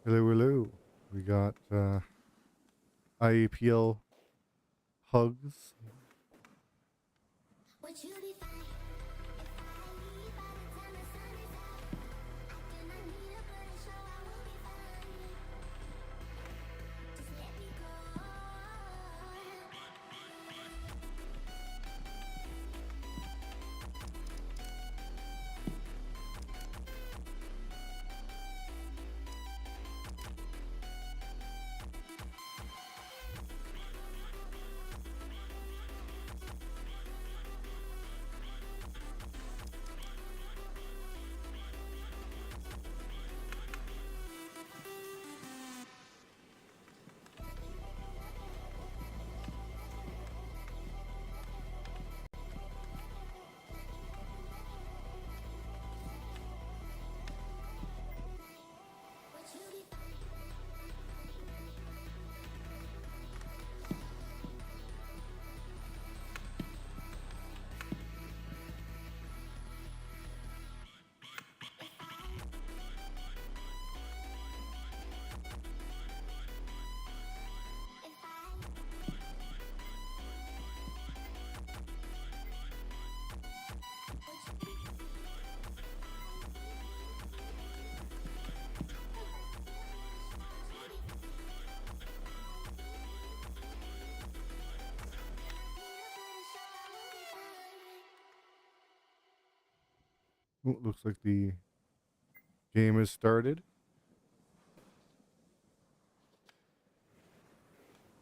Hello. We got IAPL PUGs. Ooh, looks like the game has started.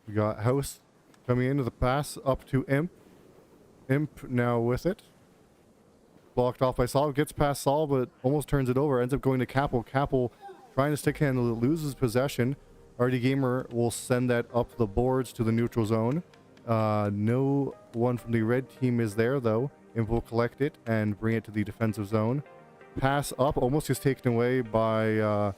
We got House coming into the pass up to Imp. Imp now with it. Blocked off by Sol. Gets past Sol, but almost turns it over. Ends up going to Capel. Capel trying to stick handle it, loses possession. RD Gamer will send that up the boards to the neutral zone. No one from the red team is there though. Imp will collect it and bring it to the defensive zone. Pass up, almost gets taken away by the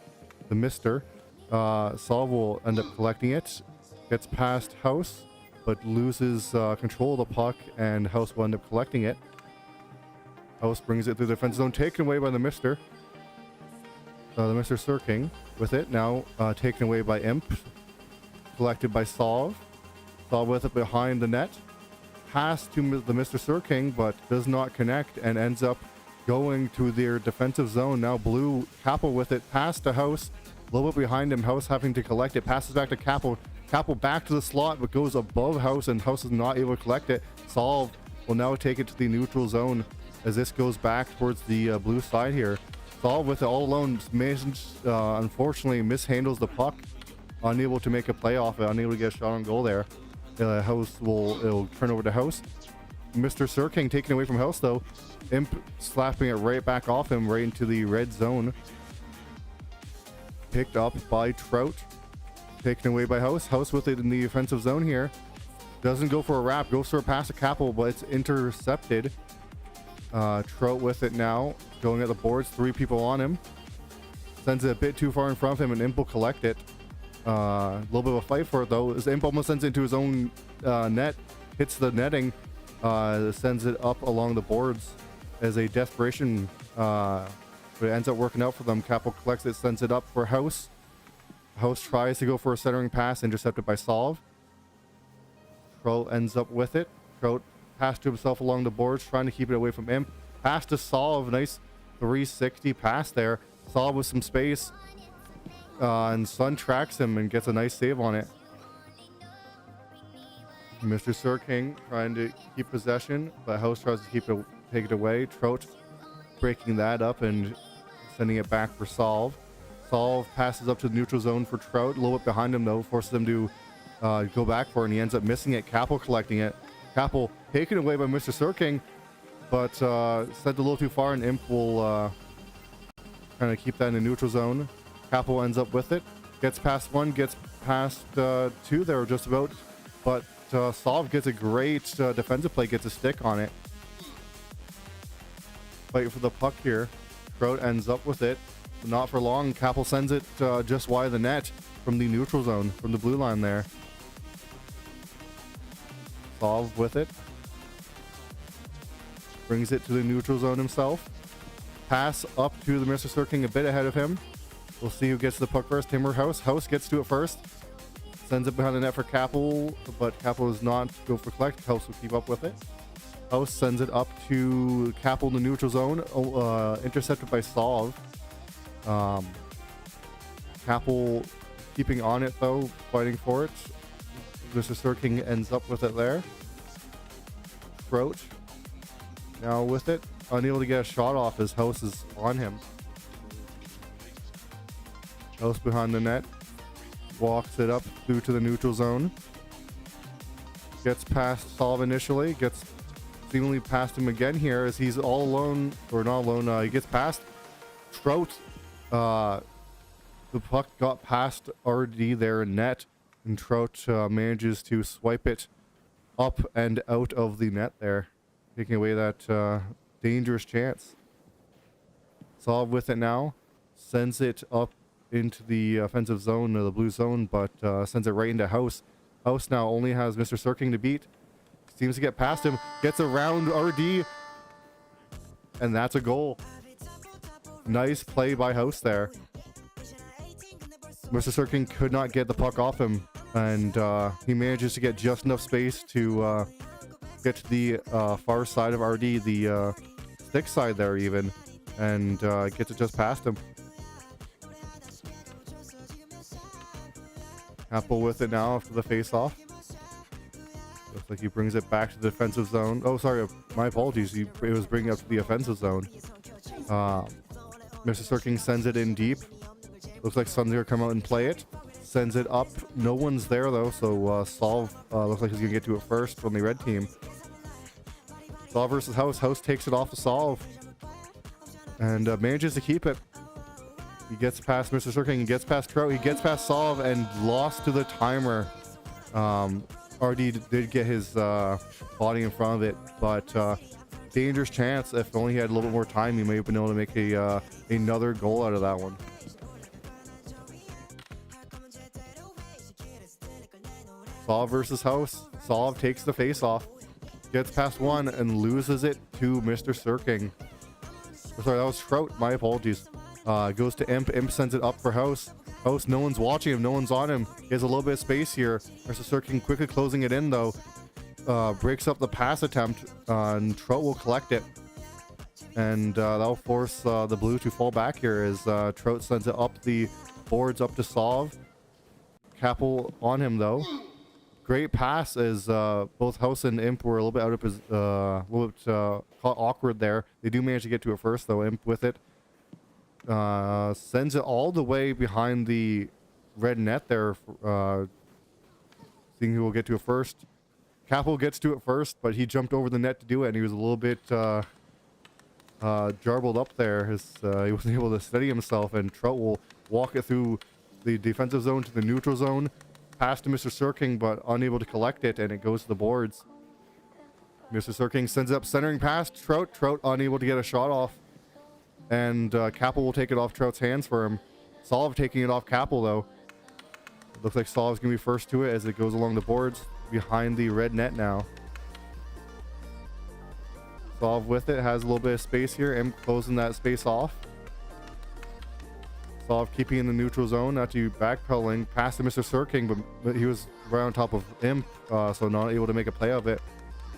Mister. Sol will end up collecting it. Gets past House, but loses control of the puck, and House will end up collecting it. House brings it to the defensive zone, taken away by the Mister. The Mr. Sir King with it, now taken away by Imp. Collected by Solve. Solve with it behind the net. Pass to the Mr. Sir King, but does not connect and ends up going to their defensive zone. Now Blue, Capel with it, pass to House. A little bit behind him, House having to collect it. Passes back to Capel. Capel back to the slot, but goes above House, and House is not able to collect it. Solve will now take it to the neutral zone as this goes back towards the blue side here. Solve with it all alone, unfortunately mishandles the puck. Unable to make a play off it, unable to get a shot on goal there. House it'll turn over to House. Mr. Sir King taken away from House though. Imp slapping it right back off him, right into the red zone. Picked up by Trout. Taken away by House. House with it in the offensive zone here. Doesn't go for a wrap, goes for a pass to Capel, but it's intercepted. Trout with it now, going at the boards, 3 people on him. Sends it a bit too far in front of him, and Imp will collect it. A little bit of a fight for it though, as Imp almost sends it into his own net, hits the netting, sends it up along the boards as a desperation, but it ends up working out for them. Capel collects it, sends it up for House. House tries to go for a centering pass, intercepted by Solve. Trout ends up with it. Trout pass to himself along the boards, trying to keep it away from Imp. Pass to Solve, nice 360 pass there. Solve with some space. And Sun tracks him and gets a nice save on it. Mr. Sir King trying to keep possession, but House tries to take it away. Trout breaking that up and sending it back for Solve. Solve passes up to the neutral zone for Trout. A little bit behind him though, forces him to go back for it, and he ends up missing it. Capel collecting it. Capel taken away by Mr. Sir King, but sent a little too far, and Imp will kind of keep that in the neutral zone. Capel ends up with it, gets past 1, gets past 2 there just about, but Solve gets a great defensive play, gets a stick on it. Fight for the puck here. Trout ends up with it, but not for long. Capel sends it just wide of the net from the neutral zone, from the blue line there. Solve with it. Brings it to the neutral zone himself. Pass up to the Mr. Sir King a bit ahead of him. We'll see who gets the puck first, him or House. House gets to it first. Sends it behind the net for Capel, but Capel does not go for collect. House will keep up with it. House sends it up to Capel in the neutral zone. Intercepted by Solve. Capel keeping on it though, fighting for it. Mr. Sirking ends up with it there. Throat now with it, unable to get a shot off as House is on him. House behind the net, walks it up through to the neutral zone. Gets past Solve initially, gets seemingly past him again here as he's all alone, or not alone. He gets past Trout. The puck got past RD there in net, and Trout manages to swipe it up and out of the net there, taking away that dangerous chance. Solve with it now, sends it up into the offensive zone, the blue zone, but sends it right into House. House now only has Mr. Sirking to beat. Seems to get past him, gets around RD, and that's a goal. Nice play by House there. Mr. Sirking could not get the puck off him, and he manages to get just enough space to get to the far side of RD, the stick side there even, and gets it just past him. Apple with it now after the face-off. Looks like he brings it back to the defensive zone. Oh, sorry, my apologies. It was bringing up to the offensive zone. Mr. Sirking sends it in deep. Looks like Sun's gonna come out and play it. Sends it up. No one's there though, so Solve looks like he's gonna get to it first from the red team. Solve versus House. House takes it off of Solve and manages to keep it. He gets past Mr. Sirking, he gets past Trout, he gets past Solve and lost to the timer. RD did get his body in front of it, but dangerous chance. If only he had a little bit more time, he may have been able to make another goal out of that one. Solve versus House. Solve takes the face off, gets past one and loses it to Mr. Sirking. Sorry, that was Trout. My apologies. Goes to Imp. Imp sends it up for House. House, no one's watching him. No one's on him. He has a little bit of space here. Mr. Sirking quickly closing it in though. Breaks up the pass attempt, and Trout will collect it. And that'll force the blue to fall back here as Trout sends it up the boards up to Solve. Capel on him though. Great pass as both House and Imp were a little bit out of his, a little bit caught awkward there. They do manage to get to it first though. Imp with it. Sends it all the way behind the red net there. Seeing who will get to it first. Capel gets to it first, but he jumped over the net to do it, and he was a little bit jarbled up there as he wasn't able to steady himself, and Trout will walk it through the defensive zone to the neutral zone. Pass to Mr. Sirking, but unable to collect it, and it goes to the boards. Mr. Sirking sends it up, centering past Trout. Trout unable to get a shot off, and Capel will take it off Trout's hands for him. Solve taking it off Capel though. It looks like Solve's gonna be first to it as it goes along the boards behind the red net now. Solve with it, has a little bit of space here. Imp closing that space off. Solve keeping in the neutral zone, not to backpedaling past to Mr. Sirking, but he was right on top of Imp, so not able to make a play of it.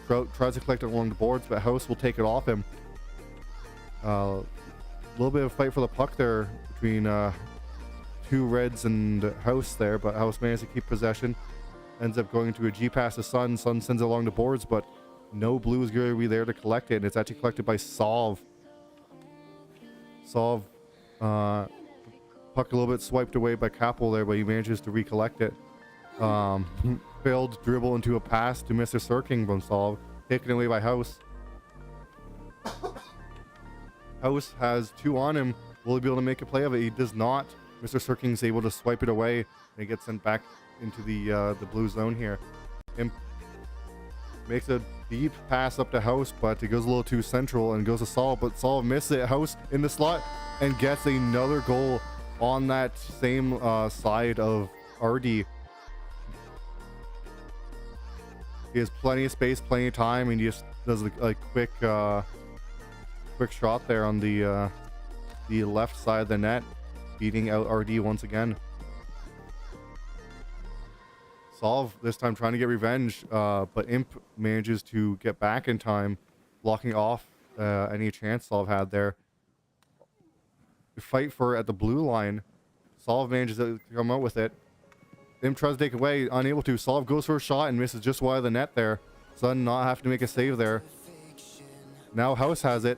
Trout tries to collect it along the boards, but House will take it off him. A little bit of fight for the puck there between two Reds and House there, but House managed to keep possession. Ends up going to a G pass to Sun. Sun sends it along the boards, but no blue is going to be there to collect it, and it's actually collected by Solve. Solve, puck a little bit swiped away by Capel there, but he manages to recollect it. Failed dribble into a pass to Mr. Sirking from Solve, taken away by House. House has two on him. Will he be able to make a play of it? He does not. Mr. Sirking is able to swipe it away, and it gets sent back into the blue zone here. Imp makes a deep pass up to House, but it goes a little too central and goes to Solve, but Solve misses it. House in the slot and gets another goal on that same side of RD. He has plenty of space, plenty of time, and he just does a quick shot there on the left side of the net. beating out RD once again. Solve this time trying to get revenge, but Imp manages to get back in time, blocking off any chance Solve had there. Fight for at the blue line. Solve manages to come out with it. Imp tries to take away, unable to. Solve goes for a shot and misses just wide of the net there. Sudden not have to make a save there. Now House has it.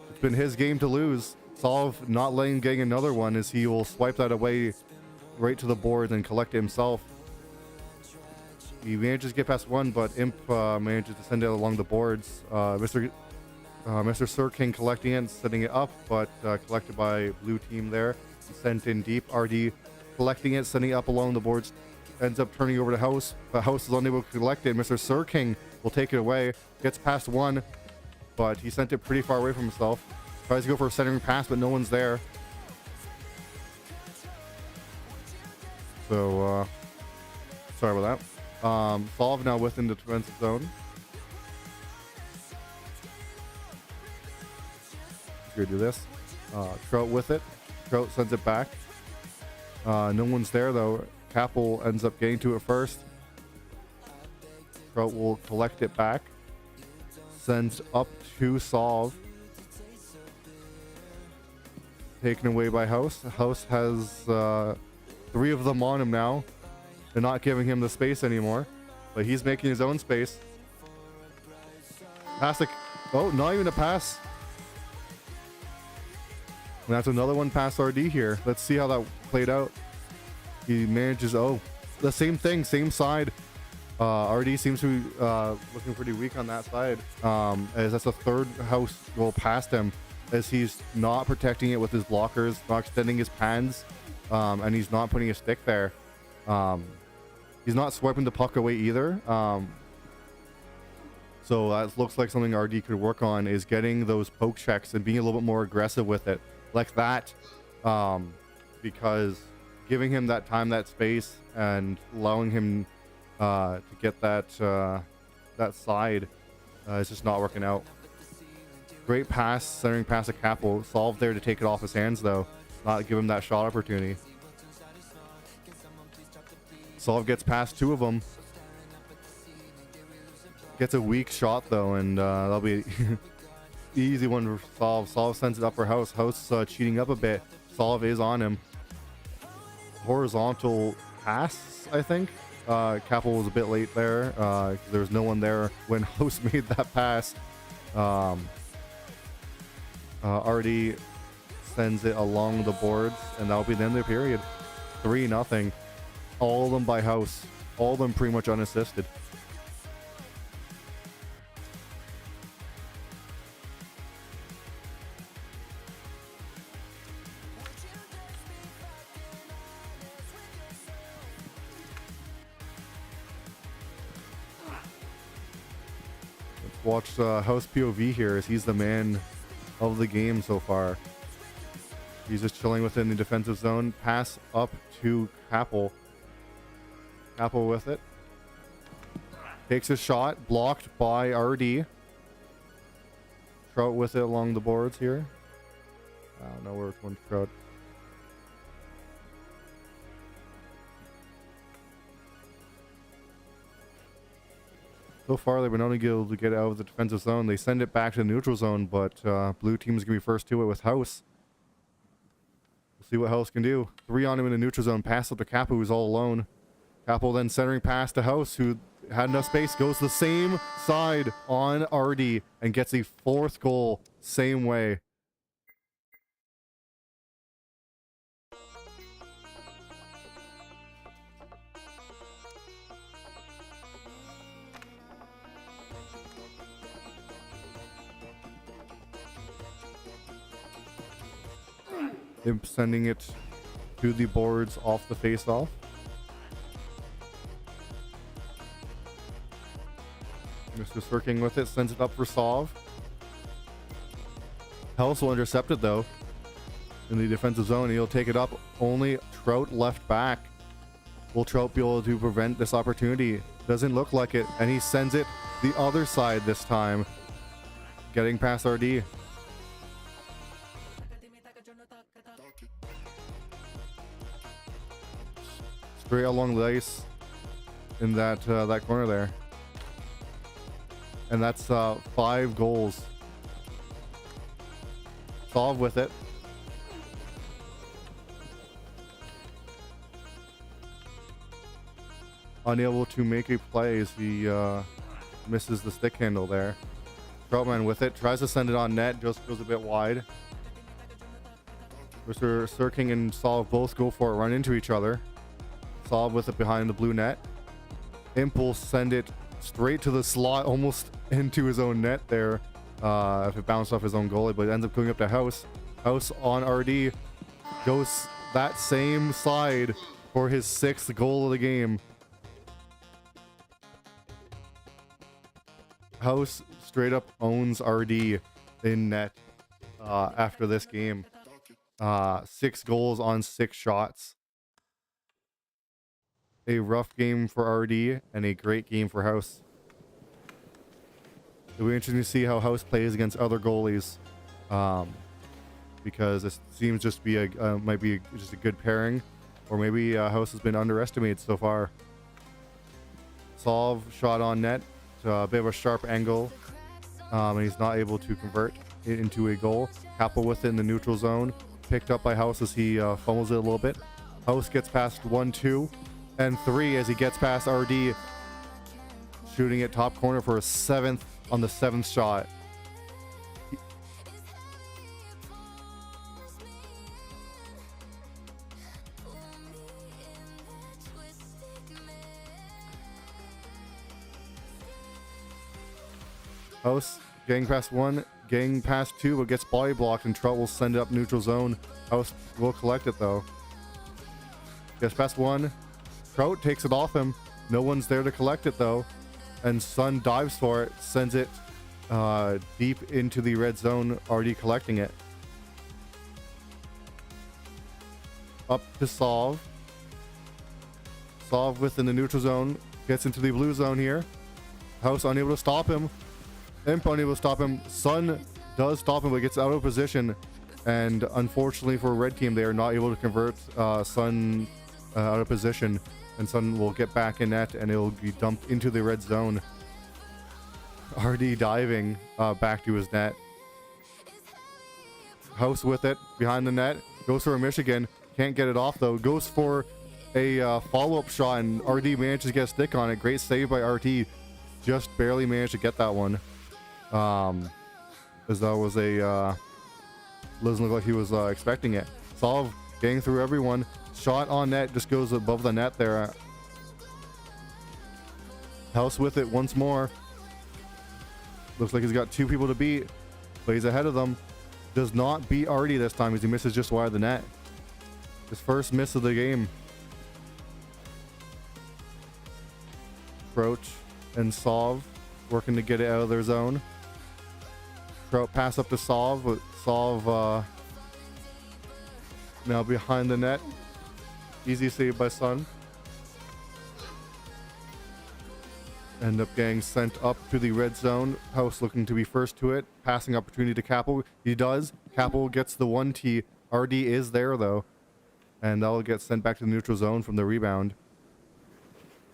It's been his game to lose. Solve not letting getting another one as he will swipe that away right to the board and collect it himself. He manages to get past one, but Imp manages to send it along the boards. Mr. Sir King collecting it and setting it up, but collected by blue team there. Sent in deep. RD collecting it, sending it up along the boards. Ends up turning over to House, but House is unable to collect it. Mr. Sir King will take it away. Gets past one, but he sent it pretty far away from himself. Tries to go for a centering pass, but no one's there. So, sorry about that. Solve now within the defensive zone. Let's go do this. Trout with it. Trout sends it back. No one's there though. Capel ends up getting to it first. Trout will collect it back. Sends up to Solve. Taken away by House. House has 3 of them on him now. They're not giving him the space anymore, but he's making his own space. Pass the... Oh, not even a pass. And that's another one past RD here. Let's see how that played out. He manages... Oh, the same thing, same side. RD seems to be looking pretty weak on that side. As that's a third House goal past him, as he's not protecting it with his blockers, not extending his pans, and he's not putting a stick there. He's not swiping the puck away either. So that looks like something RD could work on, is getting those poke checks and being a little bit more aggressive with it like that, because giving him that time, that space, and allowing him to get that that side is just not working out. Great pass, centering pass to Capel. Solve there to take it off his hands though, not give him that shot opportunity. Solve gets past 2 of them. Gets a weak shot though, and that'll be the easy one for Solve. Solve sends it up for House. House cheating up a bit. Solve is on him. Horizontal pass, I think. Capel was a bit late there. There was no one there when House made that pass. RD sends it along the boards, and that'll be the end of the period. 3-0. All of them by House. All of them pretty much unassisted. Let's watch House POV here, as he's the man of the game so far. He's just chilling within the defensive zone. Pass up to Capel. Capel with it. Takes a shot. Blocked by RD. Trout with it along the boards here. I don't know where it's going to Trout. So far, they've been only able to get out of the defensive zone. They send it back to the neutral zone, but blue team is going to be first to it with House. We'll see what House can do. 3 on him in the neutral zone. Pass up to Capel, who's all alone. Capel then centering pass to House, who had enough space. Goes the same side on RD and gets a 4th goal. Same way. Imp sending it to the boards off the face-off. Mr. Sirking with it, sends it up for Solve. House will intercept it though in the defensive zone. He'll take it up. Only Trout left back. Will Trout be able to prevent this opportunity? Doesn't look like it, and he sends it the other side this time, getting past RD. straight along the ice in that that corner there. And that's 5 goals. Solve with it. Unable to make a play as he misses the stick handle there. Troutman with it, tries to send it on net, just goes a bit wide. Mr. Sirking and Solve both go for it, run into each other. Solve with it behind the blue net. Impulse send it straight to the slot, almost into his own net there. If it bounced off his own goalie, but it ends up going up to House. House on RD goes that same side for his 6th goal of the game. House straight up owns RD in net after this game. 6 goals on 6 shots. A rough game for RD and a great game for House. It'll be interesting to see how House plays against other goalies, because it seems just to be might be just a good pairing, or maybe House has been underestimated so far. Solve shot on net, a bit of a sharp angle, and he's not able to convert it into a goal. Capel with it in the neutral zone, picked up by House as he fumbles it a little bit. House gets past 1, 2, and 3 as he gets past RD, shooting it top corner for a 7th on the 7th shot. House getting past 1, getting past 2, but gets body blocked, and Trout will send it up neutral zone. House will collect it though. Gets past 1. Trout takes it off him. No one's there to collect it though. And Sun dives for it, sends it deep into the red zone, already collecting it. Up to Solve. Solve within the neutral zone. Gets into the blue zone here. House unable to stop him. Imp unable to stop him. Sun does stop him, but gets out of position. And unfortunately for red team, they are not able to convert Sun out of position. And Sun will get back in net, and it'll be dumped into the red zone. RD diving back to his net. House with it behind the net. Goes for a Michigan. Can't get it off though. Goes for a follow-up shot, and RD manages to get a stick on it. Great save by RT. Just barely managed to get that one. As that was a doesn't look like he was expecting it. Solve getting through everyone. Shot on net, just goes above the net there. House with it once more. Looks like he's got 2 people to beat. Plays ahead of them. Does not beat RD this time as he misses just wide of the net. His first miss of the game. Crouch and Solve working to get it out of their zone. Trout pass up to Solve, but Solve now behind the net. Easy save by Sun. End up getting sent up to the red zone. House looking to be first to it. Passing opportunity to Capel. He does. Capel gets the 1T. RD is there though. And that'll get sent back to the neutral zone from the rebound.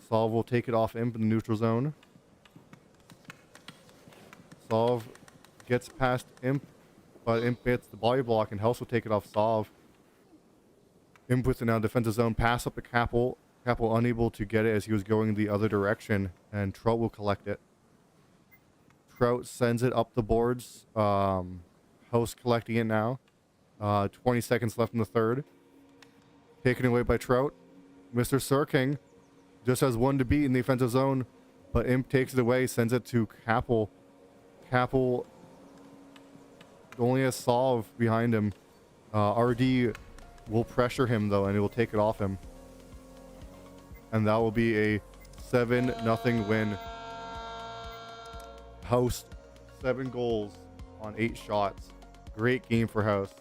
Solve will take it off Imp in the neutral zone. Solve gets past Imp, but Imp hits the body block, and House will take it off Solve. Imp with the now defensive zone, pass up to Capel. Capel unable to get it as he was going the other direction, and Trout will collect it. Trout sends it up the boards. House collecting it now. 20 seconds left in the third. Taken away by Trout. Mr. Sirking just has 1 to beat in the offensive zone, but Imp takes it away, sends it to Capel. Capel only has Solve behind him. RD will pressure him though, and he will take it off him. And that will be a 7-0 win. House 7 goals on 8 shots. Great game for House.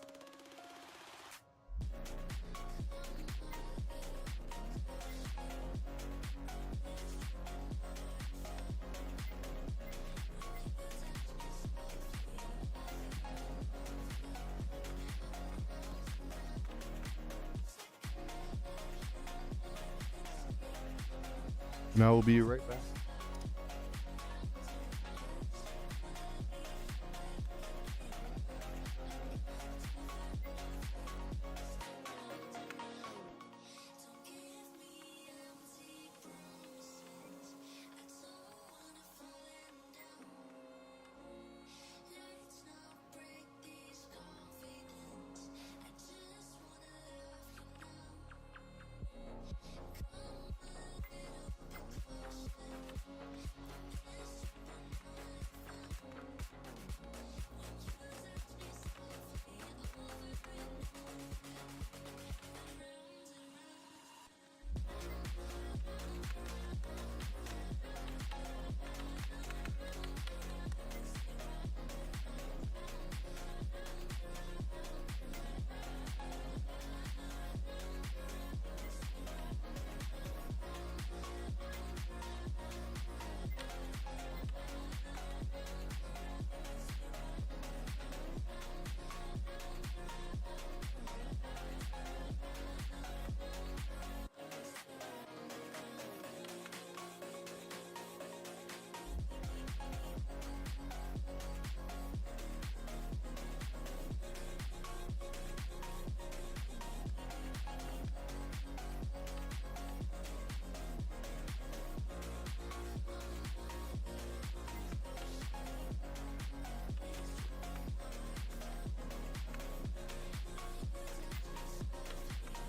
Now we'll be right back.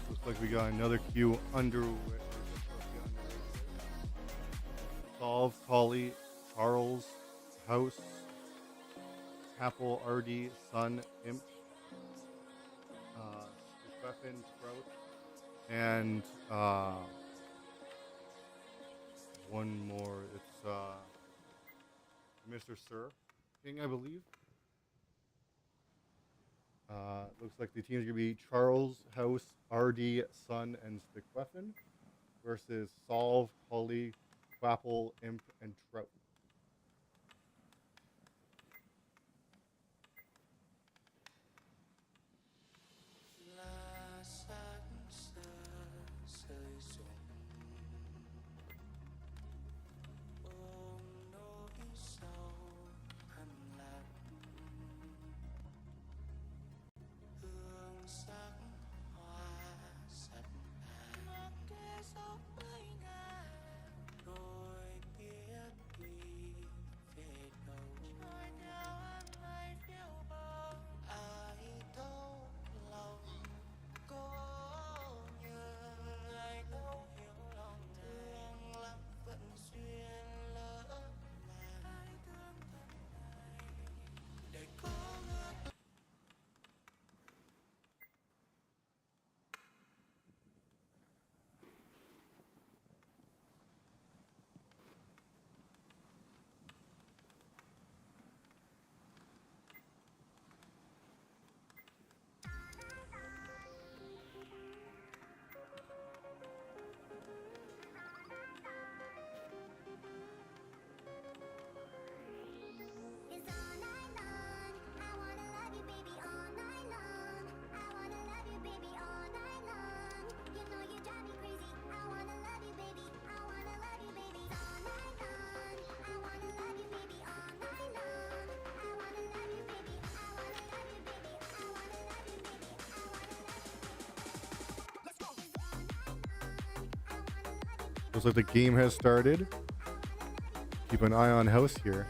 Looks like we got another queue underway. Solve, Polly, Charles, House, Apple, RD, Sun, Imp, Weapon, Sprout, and one more. It's Mr. Sir King, I believe. Looks like the teams are going to be Charles, House, RD, Sun, and Stickweapon versus Solve, Holly, Quapple, Imp, and Trout. Looks like the game has started. Keep an eye on House here.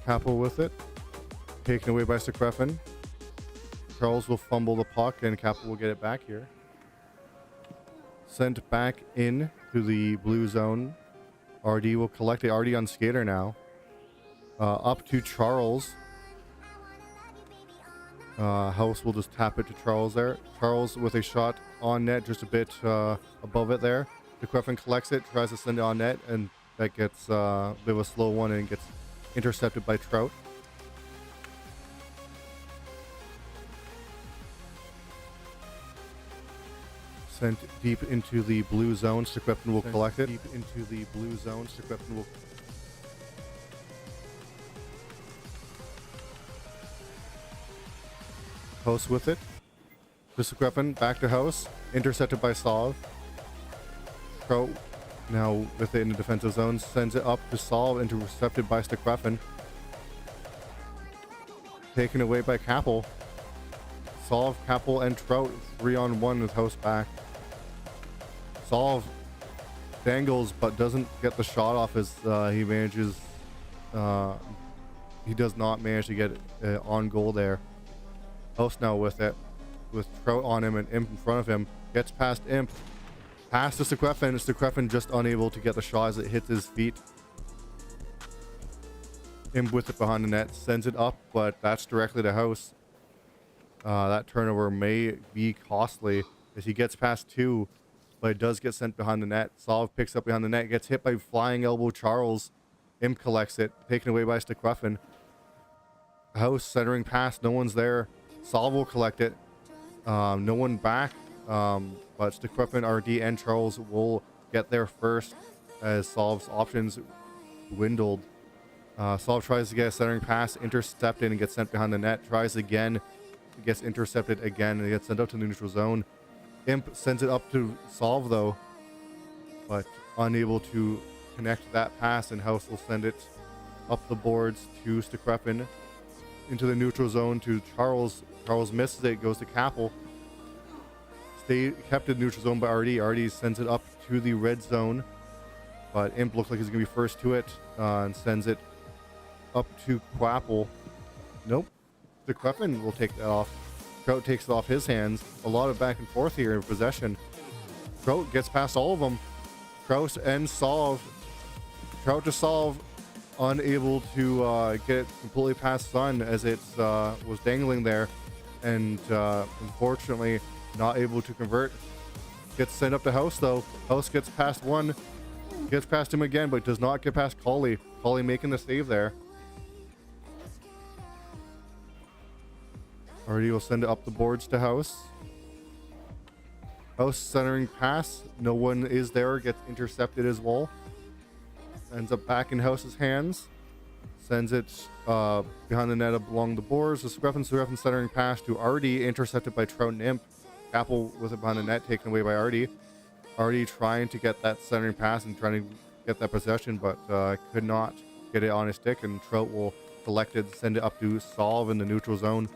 Capel with it. Taken away by Stickweapon. Charles will fumble the puck and Capel will get it back here. Sent back in to the blue zone. RD will collect it. RD on skater now. Up to Charles. House will just tap it to Charles there. Charles with a shot on net, just a bit above it there. Stickweapon collects it, tries to send it on net, and that gets a bit of a slow one and gets intercepted by Trout. Sent deep into the blue zone. Stickweapon will collect it. Deep into the blue zone. Stickweapon will House with it. Discrepan back to House. Intercepted by Solve. Trout now with it in the defensive zone. Sends it up to Solve. Intercepted by Stikrefen. Taken away by Capel. Solve, Capel, and Trout 3-on-1 with House back. Solve dangles but doesn't get the shot off as he manages. He does not manage to get on goal there. House now with it, with Trout on him and Imp in front of him. Gets past Imp. Pass to Stikrefen. Stikrefen just unable to get the shot as it hits his feet. Imp with it behind the net. Sends it up, but that's directly to House. That turnover may be costly as he gets past 2, but it does get sent behind the net. Solve picks up behind the net. Gets hit by flying elbow Charles. Imp collects it. Taken away by Stikrefen. House centering pass. No one's there. Solve will collect it. No one back. But Stikrefen, RD, and Charles will get there first as Solve's options dwindled. Solve tries to get a centering pass, intercepted, and gets sent behind the net. Tries again, gets intercepted again, and gets sent out to the neutral zone. Imp sends it up to Solve though, but unable to connect that pass, and House will send it up the boards to Stikrefen into the neutral zone to Charles. Charles misses it, goes to Capel. Kept in neutral zone by RD. RD sends it up to the red zone, but Imp looks like he's gonna be first to it, and sends it up to Quapple. Nope. Stikrefen will take that off. Trout takes it off his hands. A lot of back and forth here in possession. Trout gets past all of them. Trout and Solve. Trout to Solve. Unable to get it completely past Sun as it was dangling there. And unfortunately not able to convert. Gets sent up to House though. House gets past one. Gets past him again, but does not get past Goalie. Goalie making the save there. Already will send it up the boards to House. House centering pass. No one is there. Gets intercepted as well. Ends up back in House's hands. Sends it behind the net along the boards. The Stikrefen centering pass to RD. Intercepted by Trout and Imp. Apple with it behind the net. Taken away by RD. RD trying to get that centering pass and trying to get that possession, but could not get it on his stick. And Trout will collect it. Send it up to Solve in the neutral zone.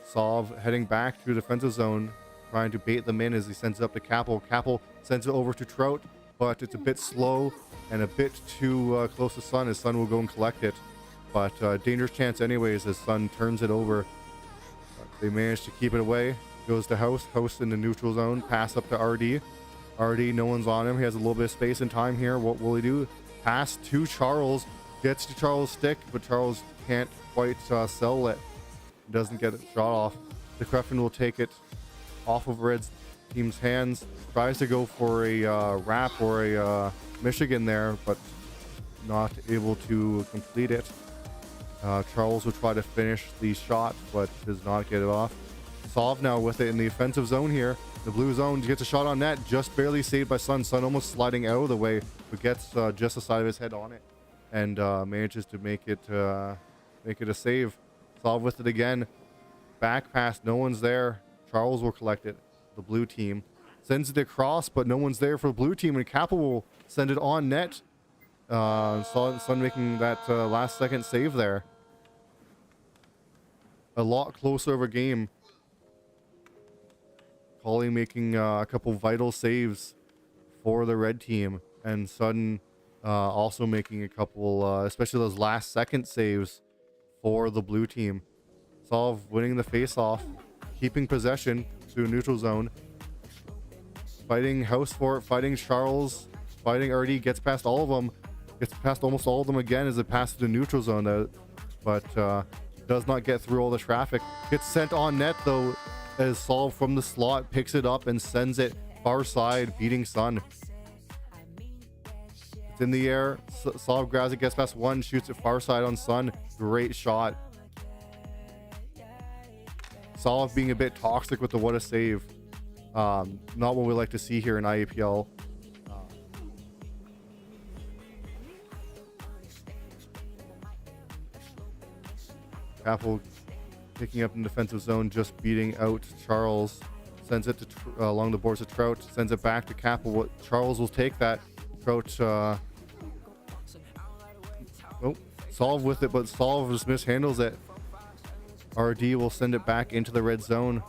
Solve heading back to the defensive zone, trying to bait them in as he sends it up to Capel. Capel sends it over to Trout, but it's a bit slow and a bit too close to Sun, as Sun will go and collect it. But dangerous chance anyways as Sun turns it over. But they manage to keep it away. Goes to House. House in the neutral zone. Pass up to RD. RD, no one's on him. He has a little bit of space and time here. What will he do? Pass to Charles. Gets to Charles' stick, but Charles can't quite sell it. Doesn't get it shot off. The Stikrefen will take it off of Red's team's hands. Tries to go for a wrap or a Michigan there, but not able to complete it. Charles will try to finish the shot, but does not get it off. Solve now with it in the offensive zone here. The blue zone gets a shot on net, just barely saved by Sun. Sun almost sliding out of the way, but gets just the side of his head on it, and manages to make it a save. Solve with it again. Back pass, no one's there. Charles will collect it. The blue team sends it across, but no one's there for the blue team, and Capel will send it on net. Sun making that last second save there. A lot closer of a game. Goalie making a couple vital saves for the red team, and Sutton also making a couple, especially those last second saves for the blue team. Solve winning the face-off, keeping possession to a neutral zone. Fighting House for it, fighting Charles, fighting RD, gets past all of them. Gets past almost all of them again as it passes the neutral zone, but does not get through all the traffic. Gets sent on net though, as Solve from the slot picks it up and sends it far side, beating Sun. It's in the air. Solve grabs it, gets past one, shoots it far side on Sun. Great shot. Solve being a bit toxic with the what a save. Not what we like to see here in IAPL. Apple picking up in defensive zone, just beating out Charles. Sends it to along the boards to Trout. Sends it back to Capel. Charles will take that. Trout, Solve with it, but Solve just mishandles it. RD will send it back into the red zone,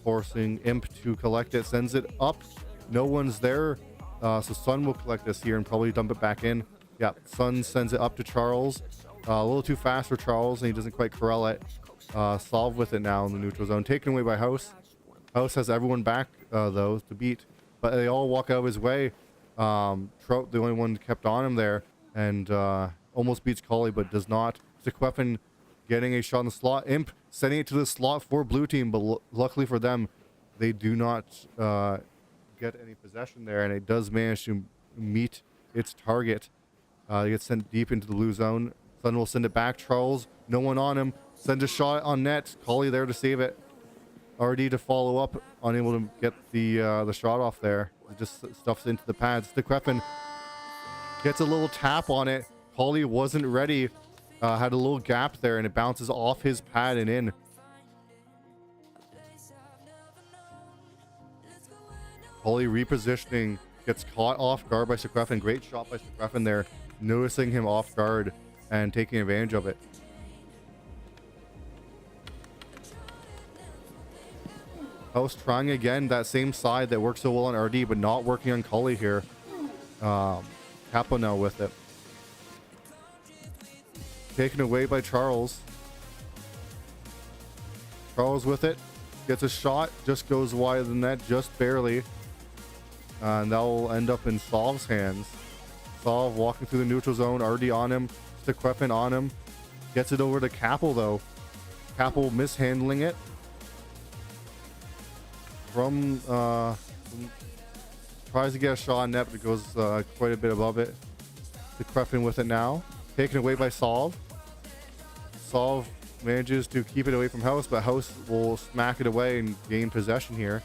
forcing Imp to collect it. Sends it up. No one's there. So Sun will collect this here and probably dump it back in. Yeah, Sun sends it up to Charles. A little too fast for Charles, and he doesn't quite corral it. Solve with it now in the neutral zone. Taken away by House. House has everyone back, though, to beat. But they all walk out of his way. Trout, the only one kept on him there. And almost beats Colley, but does not. Sequefin getting a shot in the slot. Imp sending it to the slot for blue team, but luckily for them, they do not get any possession there. And it does manage to meet its target. It gets sent deep into the blue zone. Sun will send it back. Charles, no one on him. Sends a shot on net. Colley there to save it. RD to follow up, unable to get the shot off there. It just stuffs into the pads. Sequefin gets a little tap on it. Colley wasn't ready. Had a little gap there, and it bounces off his pad and in. Colley repositioning, gets caught off guard by Sequefin. Great shot by Sequefin there, noticing him off guard and taking advantage of it. House trying again, that same side that works so well on RD, but not working on Colley here. Capo now with it. Taken away by Charles. Charles with it. Gets a shot. Just goes wide of the net. Just barely. And that will end up in Solve's hands. Solve walking through the neutral zone. RD on him. Sequefin on him. Gets it over to Capel though. Capel mishandling it. From tries to get a shot on net, but it goes quite a bit above it. Sequefin with it now. Taken away by Solve. Solve manages to keep it away from House, but House will smack it away and gain possession here.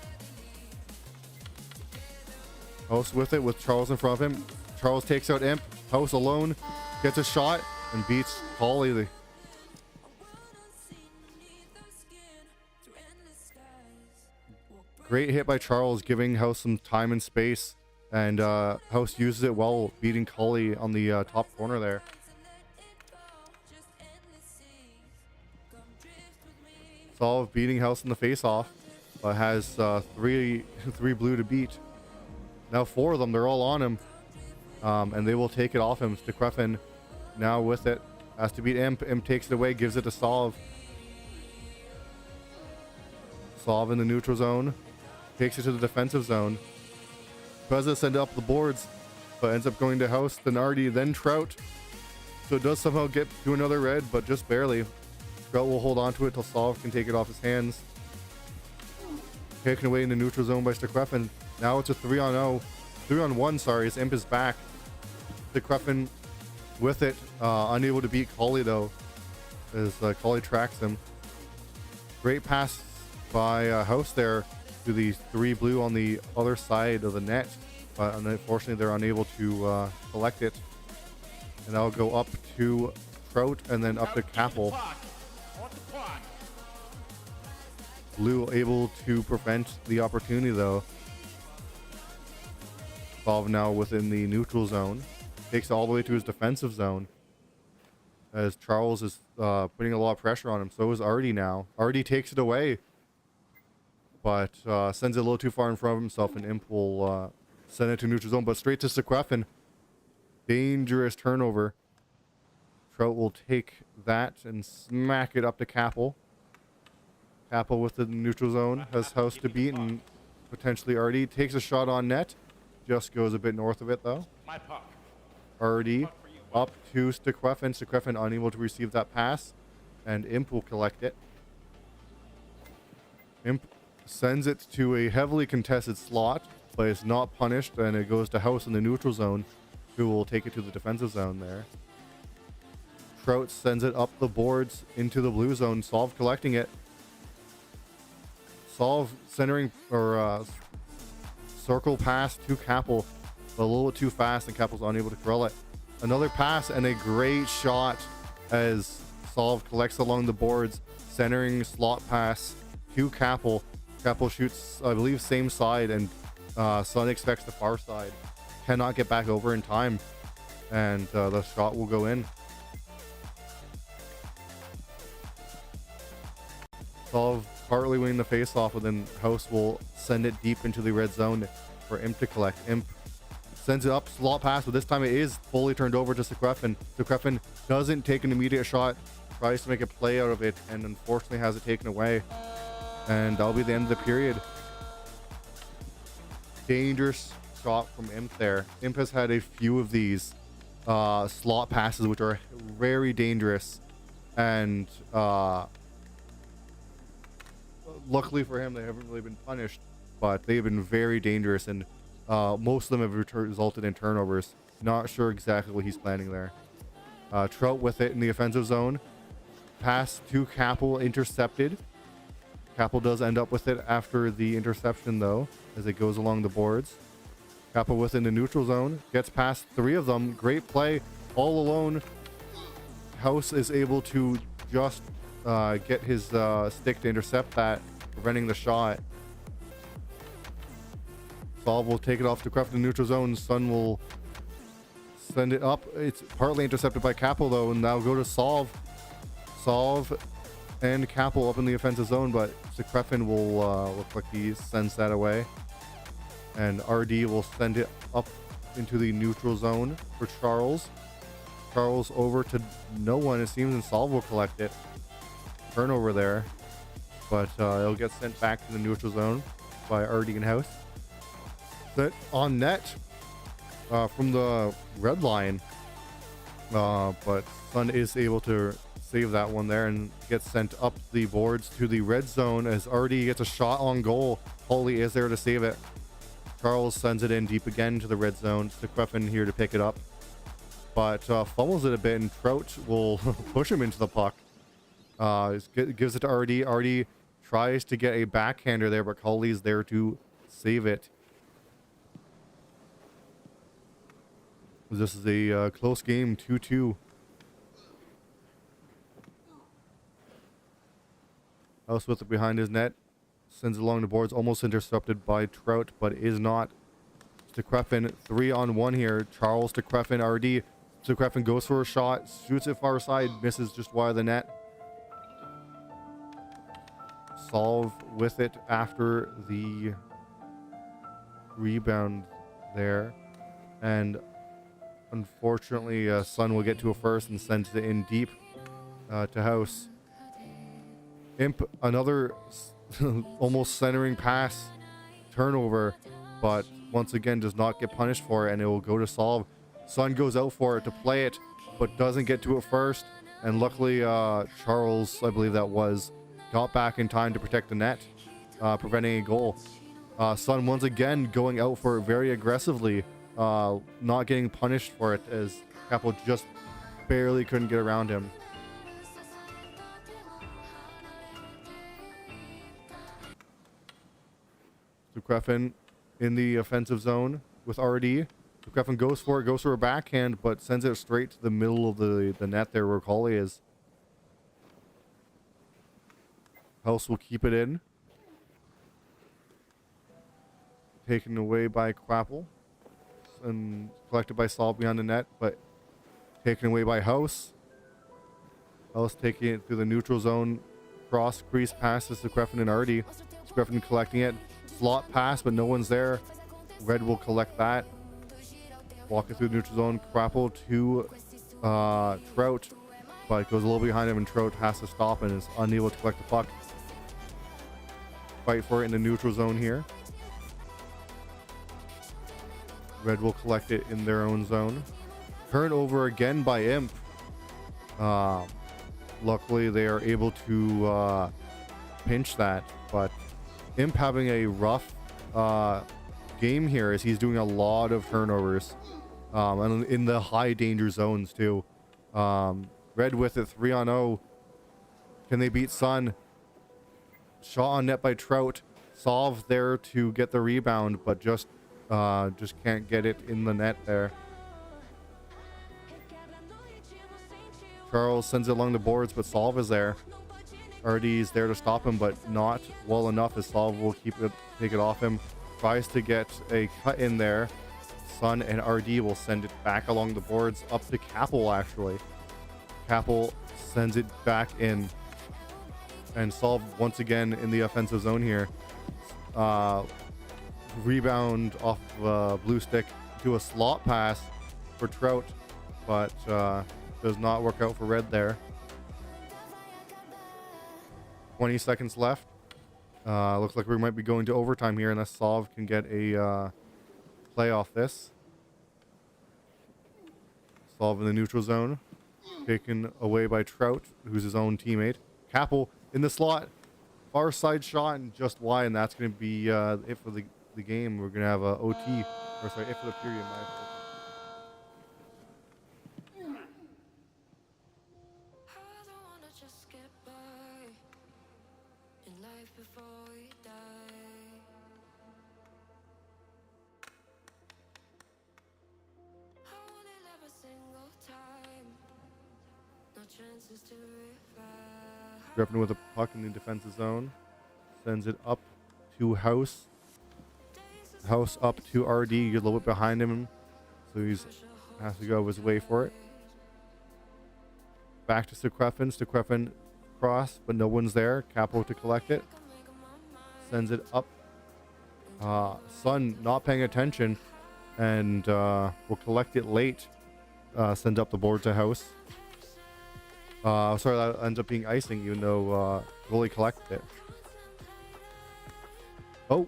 House with it with Charles in front of him. Charles takes out Imp. House alone gets a shot and beats Colley. Great hit by Charles, giving House some time and space, and House uses it well, beating Colley on the top corner there. Solve beating House in the face-off, but has three blue to beat. Now 4 of them, they're all on him, and they will take it off him. Sequefin now with it, has to beat Imp. Imp takes it away, gives it to Solve. Solve in the neutral zone. Takes it to the defensive zone. Tries to send it up the boards, but ends up going to House, then RD, then Trout. So it does somehow get to another red, but just barely. Trout will hold on to it till Solve can take it off his hands. Taken away in the neutral zone by Sequefin. Now it's a 3-on-0. 3-on-1, sorry, as Imp is back. Sequefin with it. Unable to beat Colley though, as Colley tracks him. Great pass by House there to the 3 blue on the other side of the net, but unfortunately they're unable to collect it, and that'll go up to Trout and then up to Capel. Blue able to prevent the opportunity though. Solve now within the neutral zone, takes it all the way to his defensive zone as Charles is putting a lot of pressure on him. So is RD now. RD takes it away, but sends it a little too far in front of himself, and Imp will send it to neutral zone, but straight to Sequefin. Dangerous turnover. Trout will take that and smack it up to Capel. Capel with the neutral zone, has House to beat, and potentially RD takes a shot on net. Just goes a bit north of it though. RD up to Sequefin. Sequefin unable to receive that pass, and Imp will collect it. Imp sends it to a heavily contested slot, but it's not punished, and it goes to House in the neutral zone, who will take it to the defensive zone there. Trout sends it up the boards into the blue zone. Solve collecting it. Solve centering or circle pass to Capel, but a little bit too fast, and Capel's unable to corral it. Another pass and a great shot as Solve collects along the boards, centering slot pass to Capel. Capel shoots, I believe, same side, and Sun expects the far side. Cannot get back over in time, and the shot will go in. Solve partly winning the face-off, and then House will send it deep into the red zone for Imp to collect. Imp sends it up, slot pass, but this time it is fully turned over to Sekrefin. Sekrefin doesn't take an immediate shot, tries to make a play out of it, and unfortunately has it taken away. And that'll be the end of the period. Dangerous shot from Imp there. Imp has had a few of these slot passes, which are very dangerous. And luckily for him, they haven't really been punished, but they've been very dangerous, and most of them have resulted in turnovers. Not sure exactly what he's planning there. Trout with it in the offensive zone. Pass to Capel, intercepted. Capel does end up with it after the interception, though, as it goes along the boards. Capel within the neutral zone. Gets past three of them. Great play. All alone. House is able to just get his stick to intercept that, preventing the shot. Solve will take it off to Craft in the neutral zone. Sun will send it up. It's partly intercepted by Capel, though, and now go to Solve. Solve and Capel up in the offensive zone, but Sekrefin will look like he sends that away. And RD will send it up into the neutral zone for Charles. Charles over to no one, it seems, and Solve will collect it. Turnover there, but it'll get sent back to the neutral zone by RD and House. Set on net from the red line, but Sun is able to save that one there and gets sent up the boards to the red zone as RD gets a shot on goal. Holly is there to save it. Charles sends it in deep again to the red zone. Sekrefin here to pick it up, but fumbles it a bit, and Trout will push him into the puck. Gives it to RD. RD tries to get a backhander there, but Holly's there to save it. This is a close game, 2-2. House with it behind his net. Sends it along the boards, almost intercepted by Trout, but is not. Sekrefin 3-on-1 here. Charles to Sekrefin, RD. Sekrefin goes for a shot, shoots it far side, misses just wide of the net. Solve with it after the rebound there. And unfortunately, Sun will get to a first and sends it in deep to House. Imp, another almost centering pass, turnover, but once again does not get punished for it, and it will go to Solve. Sun goes out for it to play it, but doesn't get to it first, and luckily Charles, I believe that was, got back in time to protect the net, preventing a goal. Sun once again going out for it very aggressively, not getting punished for it, as Capel just barely couldn't get around him. Sekrefin in the offensive zone with RD. Sekrefin goes for a backhand, but sends it straight to the middle of the net there where Goalie is. House will keep it in. Taken away by Quapple and collected by Solve behind the net, but taken away by House. House taking it through the neutral zone. Cross crease passes to Sekrefin and RD. Sekrefin collecting it. Slot pass, but no one's there. Red will collect that. Walking through the neutral zone. Quapple to Trout, but goes a little behind him, and Trout has to stop and is unable to collect the puck. Fight for it in the neutral zone here. Red will collect it in their own zone. Turnover again by Imp. Luckily, they are able to pinch that, but Imp having a rough game here as he's doing a lot of turnovers, and in the high danger zones too. Red with it, 3-on-0. Can they beat Sun? Shot on net by Trout. Solve there to get the rebound, but just can't get it in the net there. Charles sends it along the boards, but Solve is there. RD is there to stop him, but not well enough, as Solve will take it off him. Tries to get a cut in there. Sun and RD will send it back along the boards up to Capel, actually. Capel sends it back in. And Solve once again in the offensive zone here. Rebound off blue stick to a slot pass for Trout, but does not work out for red there. 20 seconds left. Looks like we might be going to overtime here unless Solve can get a play off this. Solve in the neutral zone. Taken away by Trout, who's his own teammate. Capel in the slot. Far side shot and just wide, and that's going to be it for the game. We're going to have a OT. Or sorry, it for the period. My fault. Griffin with a puck in the defensive zone. Sends it up to House. House up to RD. You're a little bit behind him. So he's has to go his way for it. Back to Sequefin. Sequefin cross, but no one's there. Capo to collect it. Sends it up. Sun not paying attention. And will collect it late. Send up the board to House. Sorry, that ends up being icing, even though goalie collected it. Oh,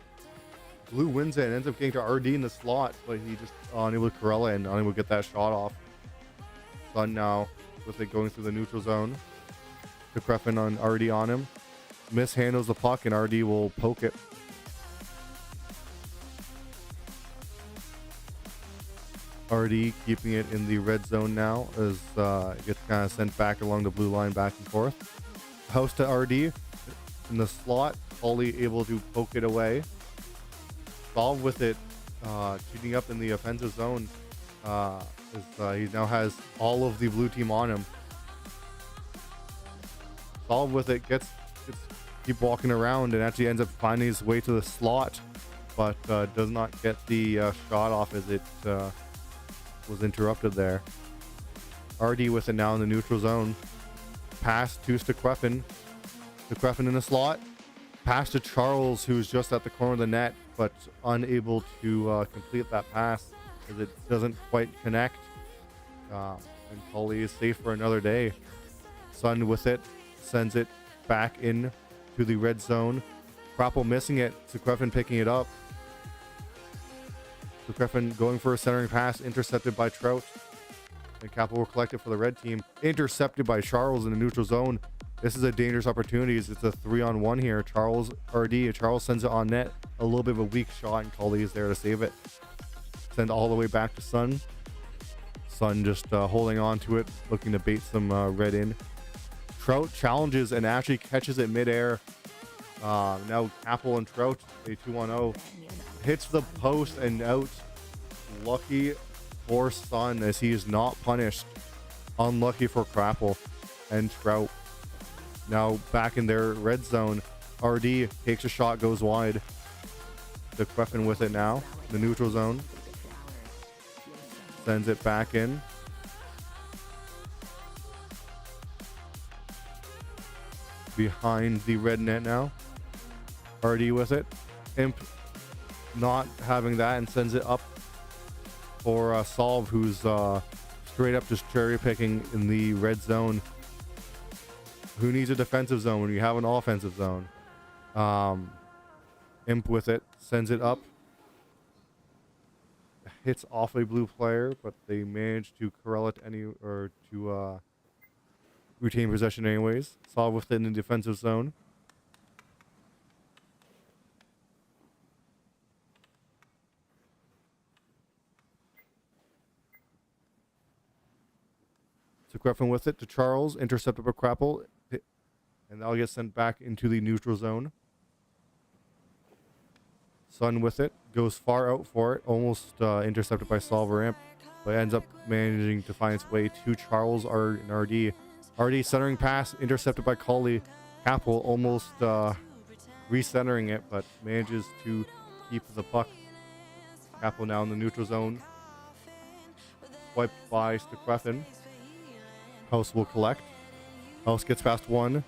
Blue wins it and ends up getting to RD in the slot, but he just unable to Corella and unable to get that shot off. Sun now with it going through the neutral zone. The Creffin on RD on him. Mishandles the puck and RD will poke it. RD keeping it in the red zone now as it gets kind of sent back along the blue line back and forth. House to RD in the slot, only able to poke it away. Solve with it, shooting up in the offensive zone as he now has all of the blue team on him. Solve with it, gets keep walking around and actually ends up finding his way to the slot, but does not get the shot off as it was interrupted there. RD with it now in the neutral zone. Pass to Stequefin. Stequefin in the slot. Pass to Charles, who's just at the corner of the net, but unable to complete that pass as it doesn't quite connect. And Polly is safe for another day. Sun with it. Sends it back in to the red zone. Crapple missing it. Stequefin picking it up. Griffin going for a centering pass, intercepted by Trout. And Capel will collect it for the red team. Intercepted by Charles in the neutral zone. This is a dangerous opportunity. It's a 3-on-1 here. Charles RD. Charles sends it on net. A little bit of a weak shot, and Cully is there to save it. Send all the way back to Sun. Sun just holding on to it, looking to bait some red in. Trout challenges and actually catches it midair. Now Capel and Trout, a 2-on-0. Hits the post and out. Lucky for Sun as he is not punished. Unlucky for Crapple and Trout. Now back in their red zone. RD takes a shot, goes wide. The Creffin with it now. The neutral zone. Sends it back in. Behind the red net now. RD with it. Imp not having that and sends it up for Solve, who's straight up just cherry picking in the red zone. Who needs a defensive zone when you have an offensive zone? Imp with it, sends it up. Hits off a blue player, but they manage to corral it to retain possession anyways. Solve with it in the defensive zone. So Griffin with it to Charles, intercepted by Crapple, and that'll get sent back into the neutral zone. Sun with it, goes far out for it, almost intercepted by Solver Imp, but ends up managing to find its way to Charles and RD. Already centering pass, intercepted by Goalie. Capel almost recentering it, but manages to keep the puck. Capel now in the neutral zone. Wiped by Stefan. House will collect. House gets past 1.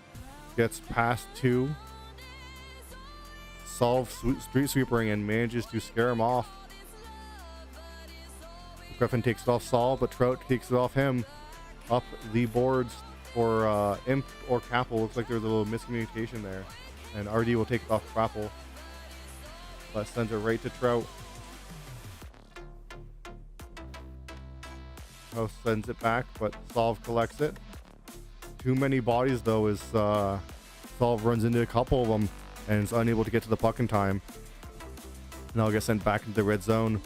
Gets past 2. Solve street sweepering and manages to scare him off. Griffin takes it off Saul, but Trout takes it off him. Up the boards for Imp or Capel. Looks like there's a little miscommunication there. And RD will take it off Capel. But sends it right to Trout. House sends it back, but Solve collects it. Too many bodies though as Solve runs into a couple of them and is unable to get to the puck in time. Now get sent back into the red zone.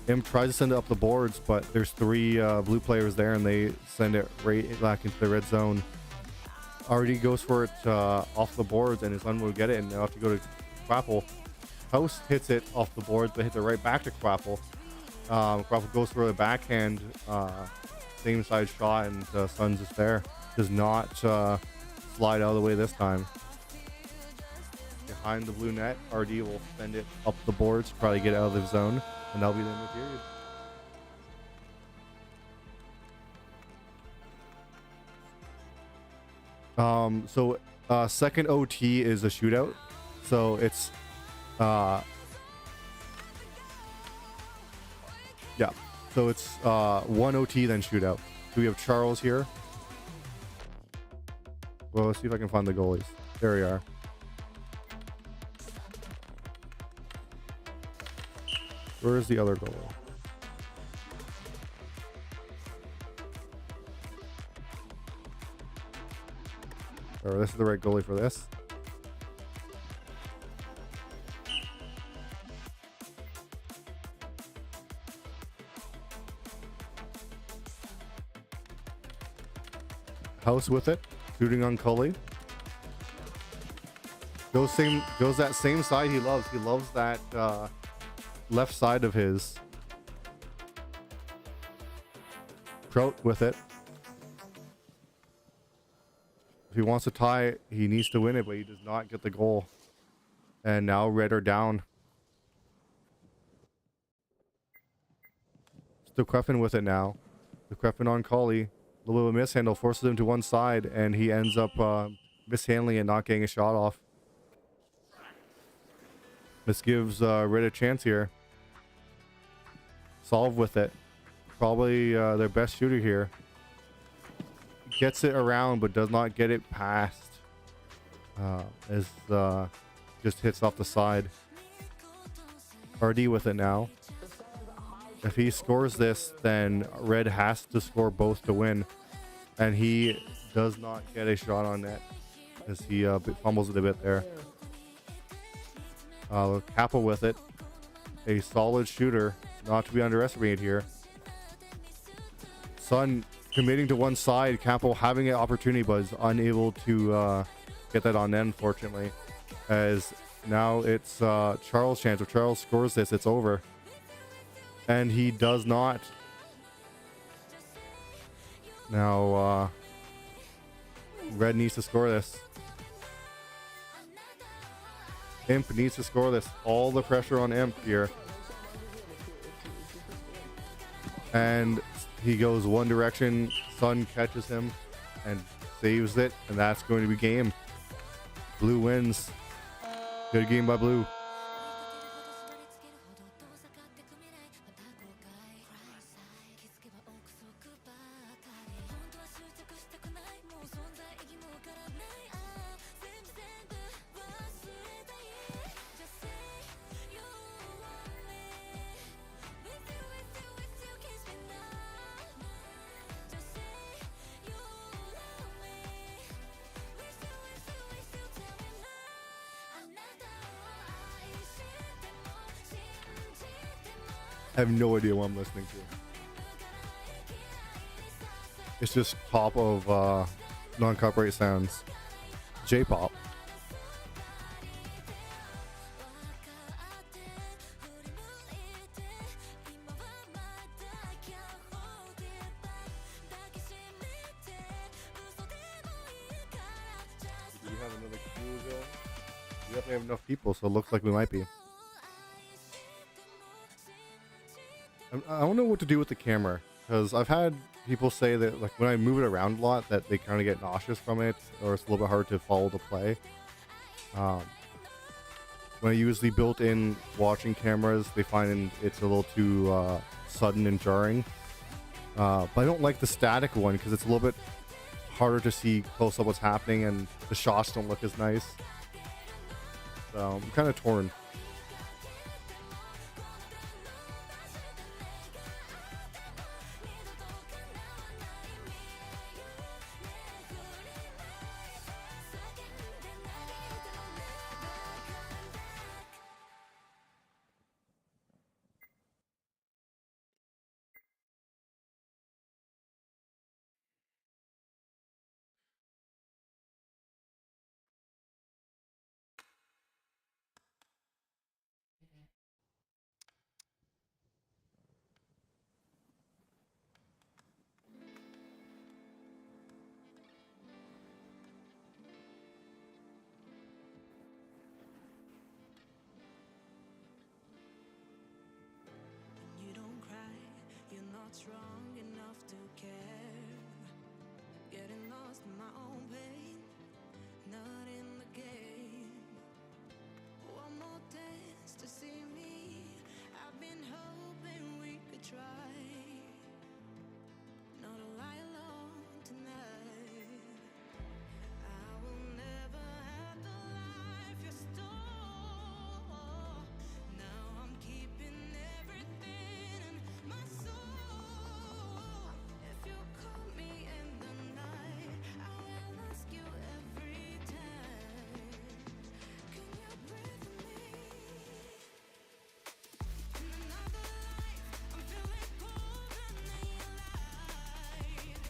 Imp tries to send it up the boards, but there's 3 blue players there and they send it right back into the red zone. RD goes for it off the boards and is unable to get it, and they'll have to go to Quapple. House hits it off the boards but hits it right back to Quapple. Quapple goes for the backhand, same side shot, and Suns is there. Does not slide out of the way this time. Behind the blue net, RD will send it up the boards to try to get out of the zone, and that'll be the end of the period. So second OT is a shootout. So it's yeah. So it's 1 OT then shootout. So we have Charles here. Well, let's see if I can find the goalies. There we are. Where is the other goalie? Or this is the right goalie for this. House with it, shooting on Cully. Goes that same side he loves. He loves that left side of his. Trout with it. If he wants to tie, he needs to win it, but he does not get the goal. And now Red are down. Still Creffin with it now. The Creffin on Cully. A little bit of a mishandle forces him to one side, and he ends up mishandling it, not getting a shot off. This gives Red a chance here. Solve with it. Probably their best shooter here. Gets it around, but does not get it past. As just hits off the side. RD with it now. If he scores this, then Red has to score both to win. And he does not get a shot on net as he fumbles it a bit there. Capel with it. A solid shooter, not to be underestimated here. Sun committing to one side. Capel having an opportunity, but is unable to get that on net, unfortunately. As now it's Charles' chance. If Charles scores this, it's over. And he does not. Now, Red needs to score this. Imp needs to score this. All the pressure on Imp here. And he goes one direction. Sun catches him and saves it. And that's going to be game. Blue wins. Good game by Blue. I have no idea what I'm listening to. It's just pop of non-copyright sounds. J-pop. We definitely have enough people, so it looks like we might be. I don't know what to do with the camera, because I've had people say that like when I move it around a lot that they kind of get nauseous from it, or it's a little bit hard to follow the play. When I use the built-in watching cameras, they find it's a little too sudden and jarring. But I don't like the static one because it's a little bit harder to see close up what's happening, and the shots don't look as nice. So I'm kind of torn. Strong enough to care, getting lost in my own pain, not in the game. One more dance to see me. I've been hoping we could try not to lie alone tonight. I will never have the life you stole. Now I'm keeping everything in my soul. If you call me in the night, I will ask you every time. Can you breathe with me? In another life, I'm feeling colder than you lied.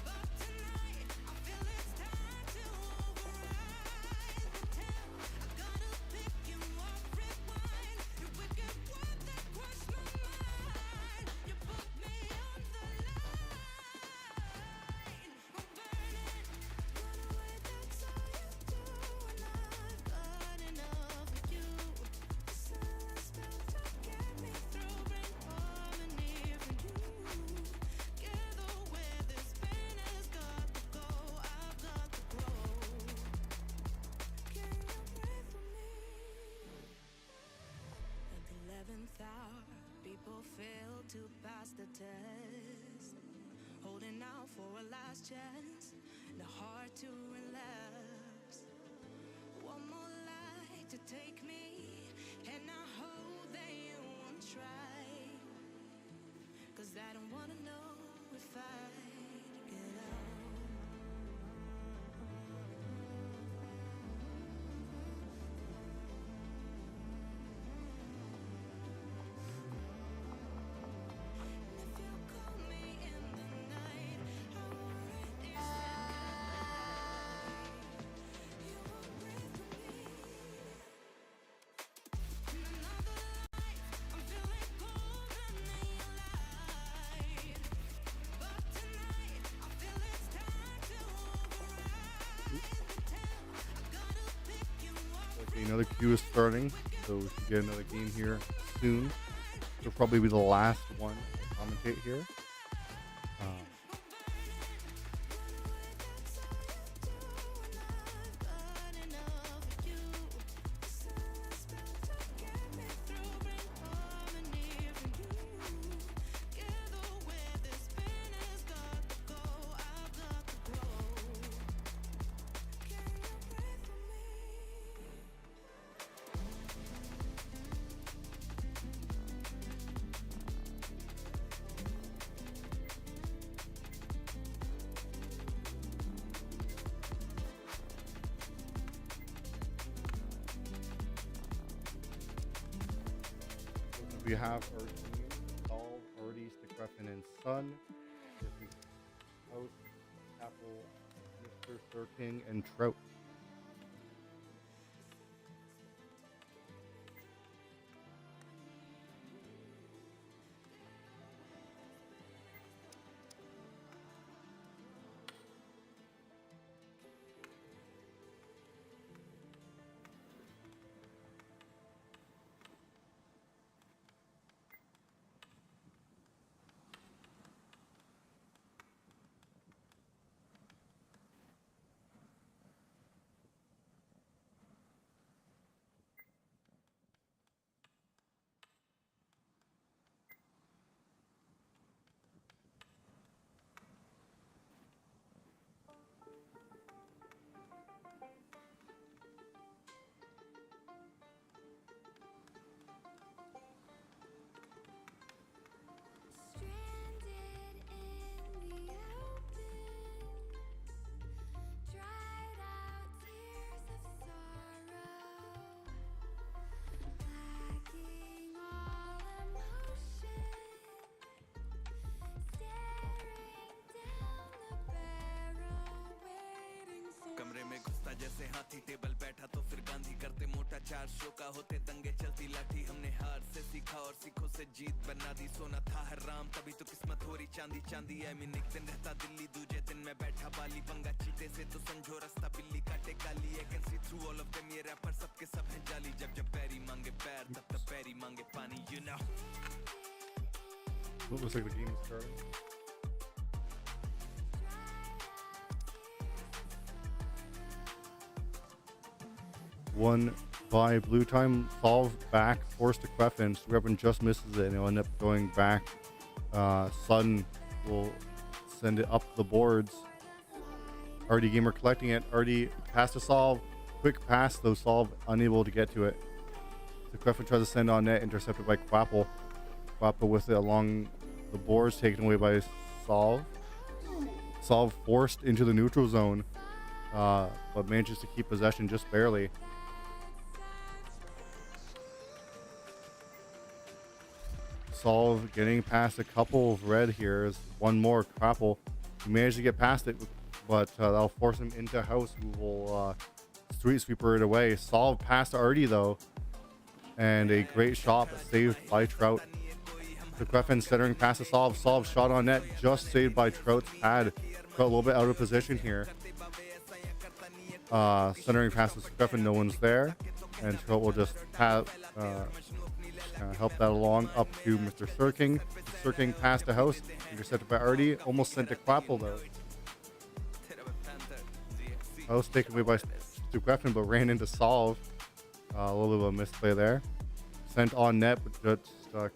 But tonight, I feel it's time to override the tale. I gotta pick you up, rewind. Your wicked words that crush my mind. You put me on the line. I'm burning, run away, that's all you do. And I've got enough of you. Silence spell to get me through, bring harmony for you. Gather where this pain has got to go, I've got to grow. Can you breathe with me? At the 11th hour, people fail to pass the test. Holding out for a last chance, the heart to relapse. One more light to take me, and I hope that you won't try. 'Cause I don't wanna know if I get out. If you call me in the night, I won't read these goodbye. You won't breathe with me. In another life, I'm feeling colder than you lied. But tonight, I feel it's time to override the tale. I gotta pick you up. Okay, another queue is starting, so we should get another game here soon. It'll probably be the last one to commentate here. We have our team, Solve, Artie, Stickreffin, and Sun. This is House, Apple, Mr. Sirking, and Trout. जैसे हाथी table बैठा तो फिर गांधी करते मोटा 4 show का होते दंगे चलती लाठी हमने हार से सीखा और सीखों से जीत बना दी सोना था हराम तभी तो किस्मत हो रही चांदी चांदी आई मीन एक दिन रहता दिल्ली दूजे दिन मैं बैठा बाली पंगा चीते से तो समझो रास्ता बिल्ली काटे काली I can see through all of them ये रैपर सबके सब हैं जाली जब जब पैरी मांगे पैर तब तब पैरी मांगे पानी you know Oh, looks like the game is starting. One by blue time, solve back, forced to Queffin. Queffin just misses it and he'll end up going back. Sudden will send it up the boards. RD Gamer collecting it. RD pass to solve. Quick pass, though solve unable to get to it. So Queffin tries to send on net, intercepted by Quapple. Quapple with it along the boards, taken away by Solve. Solve forced into the neutral zone, but manages to keep possession just barely. Solve getting past a couple of red here. Is one more Quapple. He managed to get past it, but that'll force him into house, who will street sweeper it away. Solve past Artie though, and a great shot saved by Trout. The Queffin centering pass to Solve. Solve shot on net, just saved by Trout's pad. Trout a little bit out of position here. Centering pass to Queffin, no one's there. And Trout will just have, help that along up to Mr. Sirking. Sirking pass to House, intercepted by Artie. Almost sent to Quapple though. House taken away by Queffin, but ran into Solve. A little bit of a misplay there. Sent on net, but just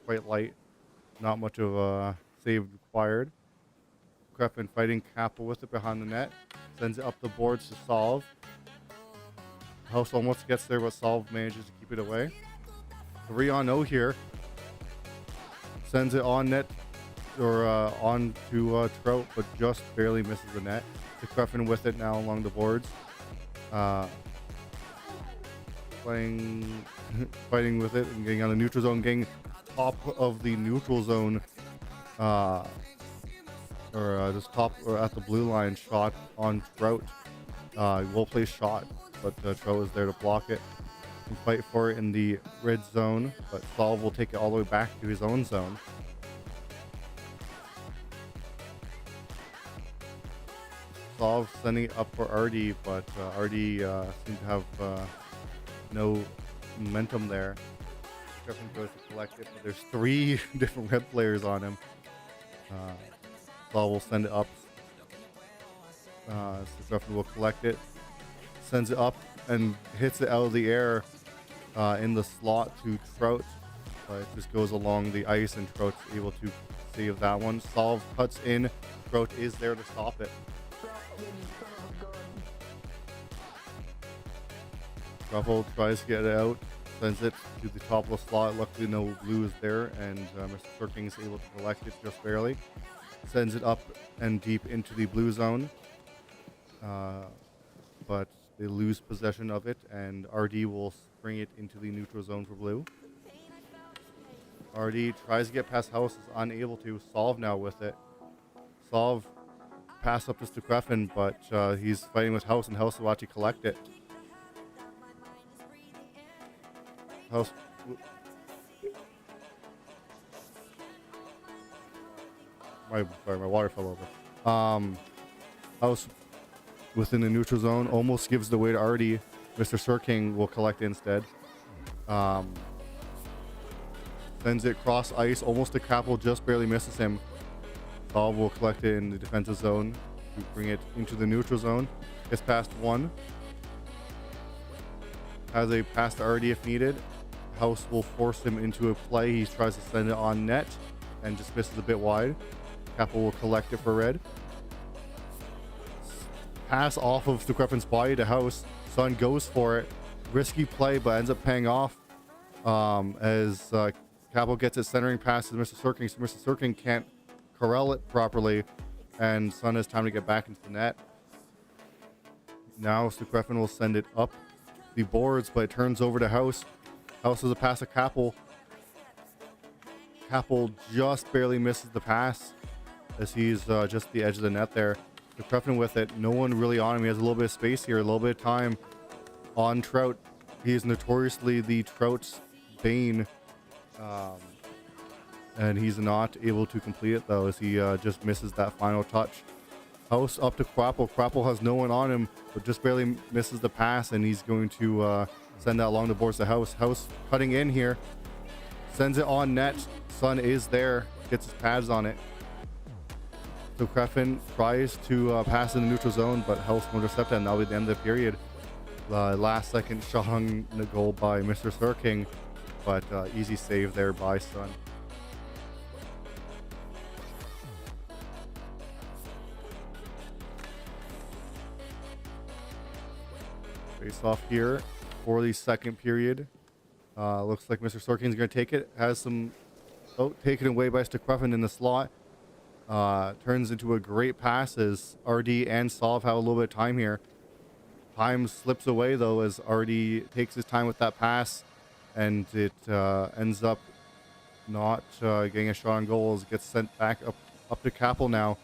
quite light. Not much of a save required. Queffin fighting Capel with it behind the net. Sends it up the boards to Solve. House almost gets there, but Solve manages to keep it away. 3-on-0 here. Sends it on net, or on to Trout, but just barely misses the net. To Queffin with it now along the boards. Fighting with it and getting on the neutral zone, getting top of the neutral zone, just top or at the blue line shot on Trout. Well placed shot, but Trout was there to block it and fight for it in the red zone, but Solve will take it all the way back to his own zone. Solve sending it up for RD, but RD seemed to have no momentum there. Queffin goes to collect it, but there's 3 different red players on him. Solve will send it up. So Queffin will collect it, sends it up, and hits it out of the air in the slot to Trout. But it just goes along the ice, and Trout's able to save that one. Solve cuts in. Trout is there to stop it. Ruffle tries to get it out, sends it to the top of the slot. Luckily, no blue is there, and Mr. Sirking is able to collect it just barely. Sends it up and deep into the blue zone, but they lose possession of it, and RD will bring it into the neutral zone for blue. RD tries to get past House, is unable to. Solve now with it. Solve pass up to Queffin, but he's fighting with House, and House will actually collect it. House. My water fell over. House within the neutral zone almost gives the way to Artie. Mr. Sirking will collect instead. Sends it cross ice, almost to Capel, just barely misses him. Solve will collect it in the defensive zone to bring it into the neutral zone. Gets past 1. Has a pass to Artie if needed. House will force him into a play. He tries to send it on net and just misses a bit wide. Capel will collect it for red. Pass off of the Queffin's body to House. Sun goes for it. Risky play, but ends up paying off as Capel gets it centering pass to Mr. Sirking. So Mr. Sirking can't corral it properly, and Sun has time to get back into the net. Now Queffin will send it up the boards, but it turns over to House. House has a pass to Capel. Capel just barely misses the pass as he's just the edge of the net there. Kreffin with it. No one really on him. He has a little bit of space here, a little bit of time on Trout. He is notoriously the Trout's bane. And he's not able to complete it though, as he just misses that final touch. House up to Quapple. Quapple has no one on him, but just barely misses the pass, and he's going to send that along the boards to House. House cutting in here, sends it on net. Sun is there, gets his pads on it. So Kreffin tries to pass in the neutral zone, but House will intercept it, and that'll be the end of the period. Last second shot on the goal by Mr. Sirking, but easy save there by Sun. Face off here for the second period. Looks like Mr. Sorkin's going to take it. Has some taken away by Stekruffen in the slot. Turns into a great pass as RD and Solve have a little bit of time here. Time slips away though as RD takes his time with that pass, and it ends up not getting a shot on goal as it gets sent back up to Capel now.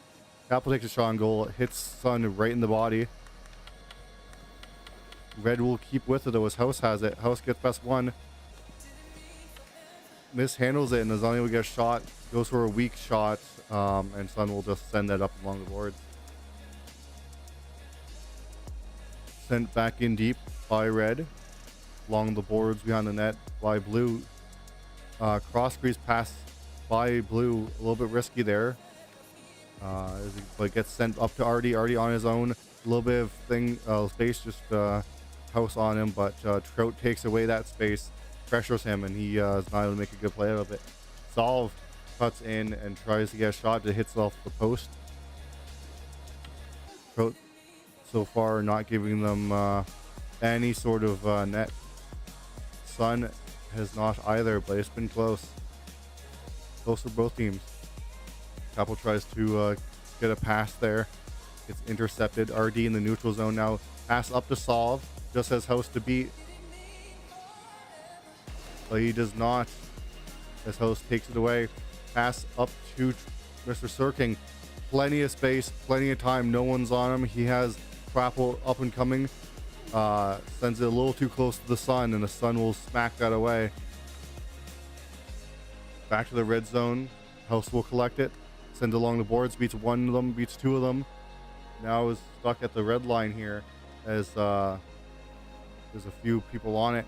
Capel takes a shot on goal, hits Sun right in the body. Red will keep with it though as House has it. House gets past one. Mishandles it and is unable to get a shot. Goes for a weak shot, and Sun will just send that up along the board. Sent back in deep by Red. Along the boards behind the net by Blue. Cross crease pass by Blue. A little bit risky there. But gets sent up to RD. RD on his own. A little bit of space just House on him, but Trout takes away that space, pressures him, and he is not able to make a good play out of it. Solve cuts in and tries to get a shot that hits off the post. Trout so far not giving them any sort of net. Sun has not either, but it's been close. Close for both teams. Capel tries to get a pass there. It's intercepted. RD in the neutral zone now. Pass up to Solve. Just has House to beat. But he does not. As House takes it away. Pass up to Mr. Sirking. Plenty of space. Plenty of time. No one's on him. He has Quapple up and coming. Sends it a little too close to the Sun, and the Sun will smack that away. Back to the red zone. House will collect it. Send it along the boards. Beats one of them. Beats two of them. Now is stuck at the red line here as there's a few people on it.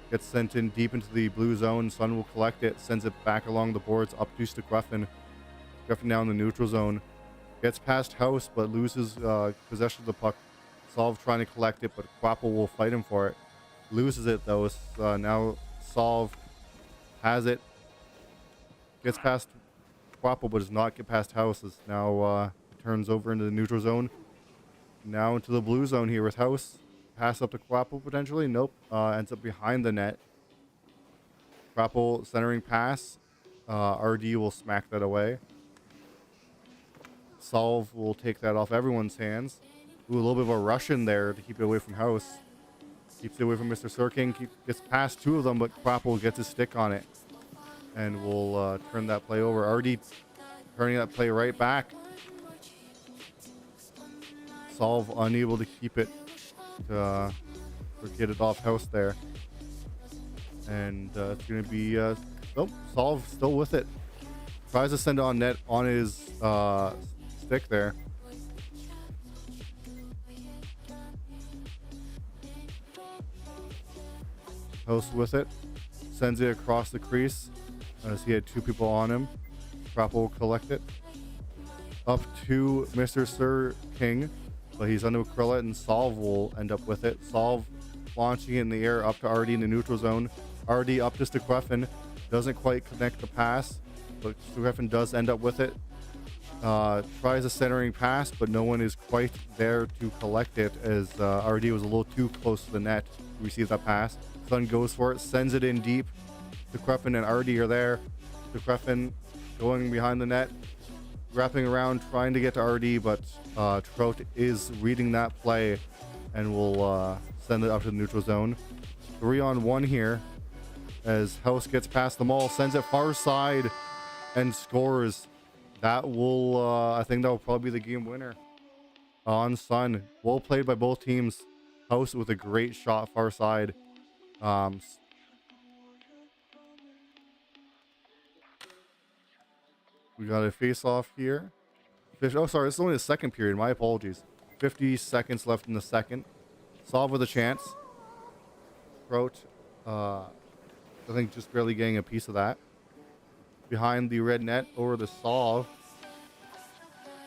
Gets sent in deep into the blue zone. Sun will collect it. Sends it back along the boards up to Stekruffen. Stekruffen now in the neutral zone. Gets past House but loses possession of the puck. Solve trying to collect it, but Quapple will fight him for it. Loses it though. It's, now Solve has it. Gets past Quapple but does not get past House. As now turns over into the neutral zone. Now into the blue zone here with House. Pass up to Quapple potentially. Nope. Ends up behind the net. Quapple centering pass. RD will smack that away. Solve will take that off everyone's hands. Ooh, a little bit of a rush in there to keep it away from House. Keeps it away from Mr. Sirking. Gets past two of them, but Quapple gets his stick on it. And will turn that play over. RD turning that play right back. Solve unable to keep it. To get it off House there. And it's going to be... nope, Solve still with it. Tries to send it on net on his stick there. House with it. Sends it across the crease as he had two people on him. Quapple will collect it. Up to Mr. Sir King. But he's under Krilla, and Solve will end up with it. Solve launching it in the air up to RD in the neutral zone. RD up to Stekruffen. Doesn't quite connect the pass, but Stekruffen does end up with it. Tries a centering pass, but no one is quite there to collect it as RD was a little too close to the net to receive that pass. Sun goes for it, sends it in deep. Stekruffen and RD are there. Stekruffen going behind the net. Wrapping around, trying to get to RD, but Trout is reading that play and will send it up to the neutral zone. 3-on-1 here as House gets past them all, sends it far side and scores. That will, I think that will probably be the game winner. on Sun. Well played by both teams. House with a great shot far side. We got a face off here. Oh, sorry, this is only the second period. My apologies. 50 seconds left in the second. Solve with a chance. Throat, I think just barely getting a piece of that. Behind the red net over the Solve.